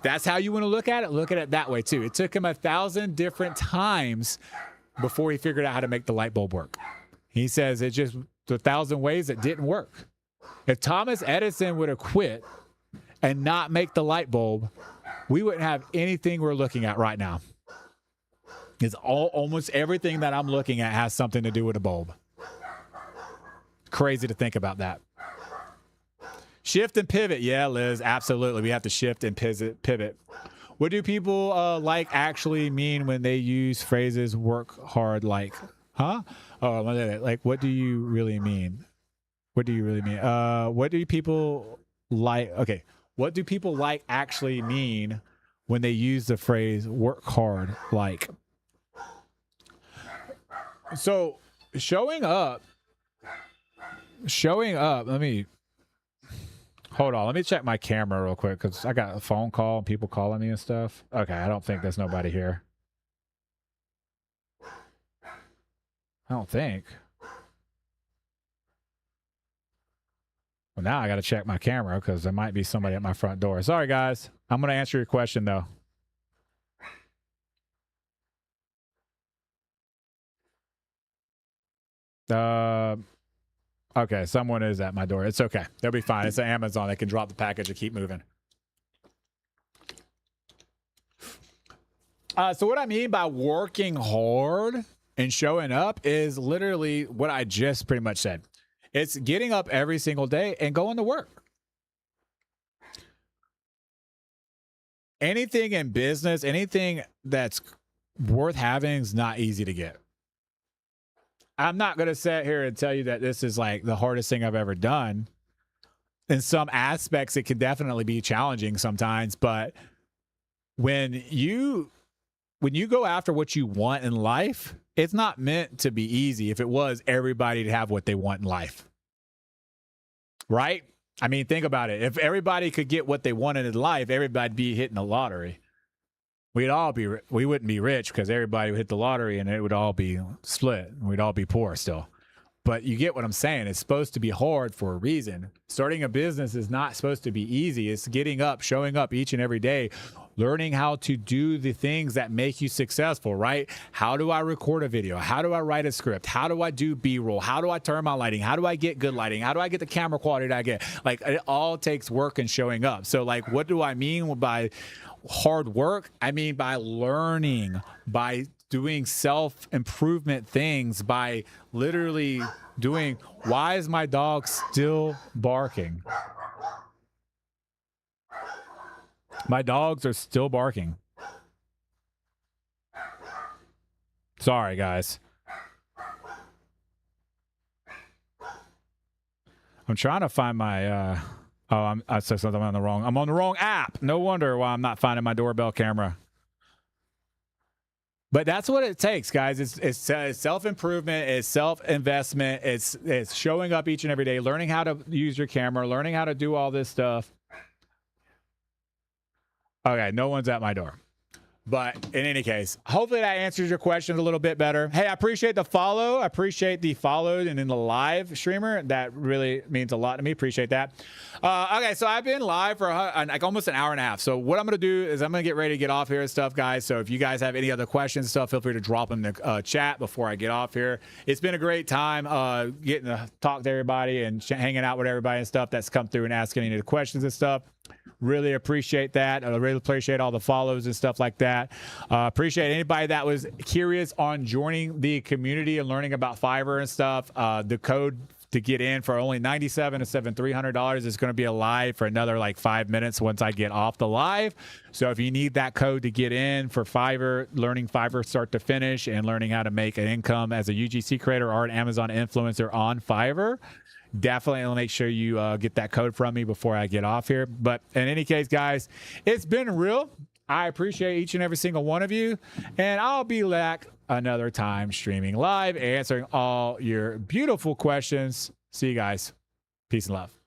That's how you want to look at it. Look at it that way too. It took him 1,000 different times before he figured out how to make the light bulb work. He says it's just 1,000 ways it didn't work. If Thomas Edison would have quit and not make the light bulb, we wouldn't have anything we're looking at right now. Almost everything that I'm looking at has something to do with a bulb. Crazy to think about that. Shift and pivot. Yeah, Liz, absolutely. We have to shift and pivot. What do people actually mean when they use phrases work hard like? Huh? Oh, like, what do you really mean? What do you really mean? What do people like? Okay. What do people like actually mean when they use the phrase work hard like? So showing up, let me check my camera real quick because I got a phone call and people calling me and stuff. Okay, I don't think there's nobody here. I don't think. Well, now I got to check my camera because there might be somebody at my front door. Sorry, guys. I'm going to answer your question, though. Okay, someone is at my door. It's okay. They'll be fine. It's an Amazon. They can drop the package and keep moving. So what I mean by working hard and showing up is literally what I just pretty much said. It's getting up every single day and going to work. Anything in business, anything that's worth having is not easy to get. I'm not going to sit here and tell you that this is like the hardest thing I've ever done. In some aspects, it can definitely be challenging sometimes, but when you go after what you want in life, it's not meant to be easy. If it was, everybody to have what they want in life. Right? I mean, think about it. If everybody could get what they wanted in life, everybody'd be hitting the lottery. We wouldn't be rich because everybody would hit the lottery and it would all be split. We'd all be poor still. But you get what I'm saying. It's supposed to be hard for a reason. Starting a business is not supposed to be easy. It's getting up, showing up each and every day, learning how to do the things that make you successful, right? How do I record a video? How do I write a script? How do I do B-roll? How do I turn my lighting? How do I get good lighting? How do I get the camera quality that I get? Like, it all takes work and showing up. So, like, what do I mean by hard work? I mean by learning, by doing self-improvement things, by literally doing. Why is my dog still barking? My dogs are still barking. Sorry, guys. I'm trying to find my I said something on the wrong. I'm on the wrong app. No wonder why I'm not finding my doorbell camera. But that's what it takes, guys. It's self-improvement, it's self-investment, it's showing up each and every day, learning how to use your camera, learning how to do all this stuff. Okay, no one's at my door. But in any case, hopefully that answers your question a little bit better. Hey, I appreciate the follow. I appreciate the followed and in the live streamer. That really means a lot to me. Appreciate that. Okay, so I've been live for like almost an hour and a half. So what I'm going to do is I'm going to get ready to get off here and stuff, guys. So if you guys have any other questions and stuff, feel free to drop them in the chat before I get off here. It's been a great time getting to talk to everybody and hanging out with everybody and stuff that's come through and asking any of the questions and stuff. Really appreciate that. I really appreciate all the follows and stuff like that. Appreciate anybody that was curious on joining the community and learning about Fiverr and stuff. The code to get in for only $97 to $7,300. It's going to be alive for another like 5 minutes once I get off the live. So if you need that code to get in for Fiverr, learning Fiverr start to finish and learning how to make an income as a UGC creator or an Amazon influencer on Fiverr, definitely make sure you get that code from me before I get off here. But in any case, guys, it's been real. I appreciate each and every single one of you, and I'll be back another time streaming live, answering all your beautiful questions. See you guys. Peace and love.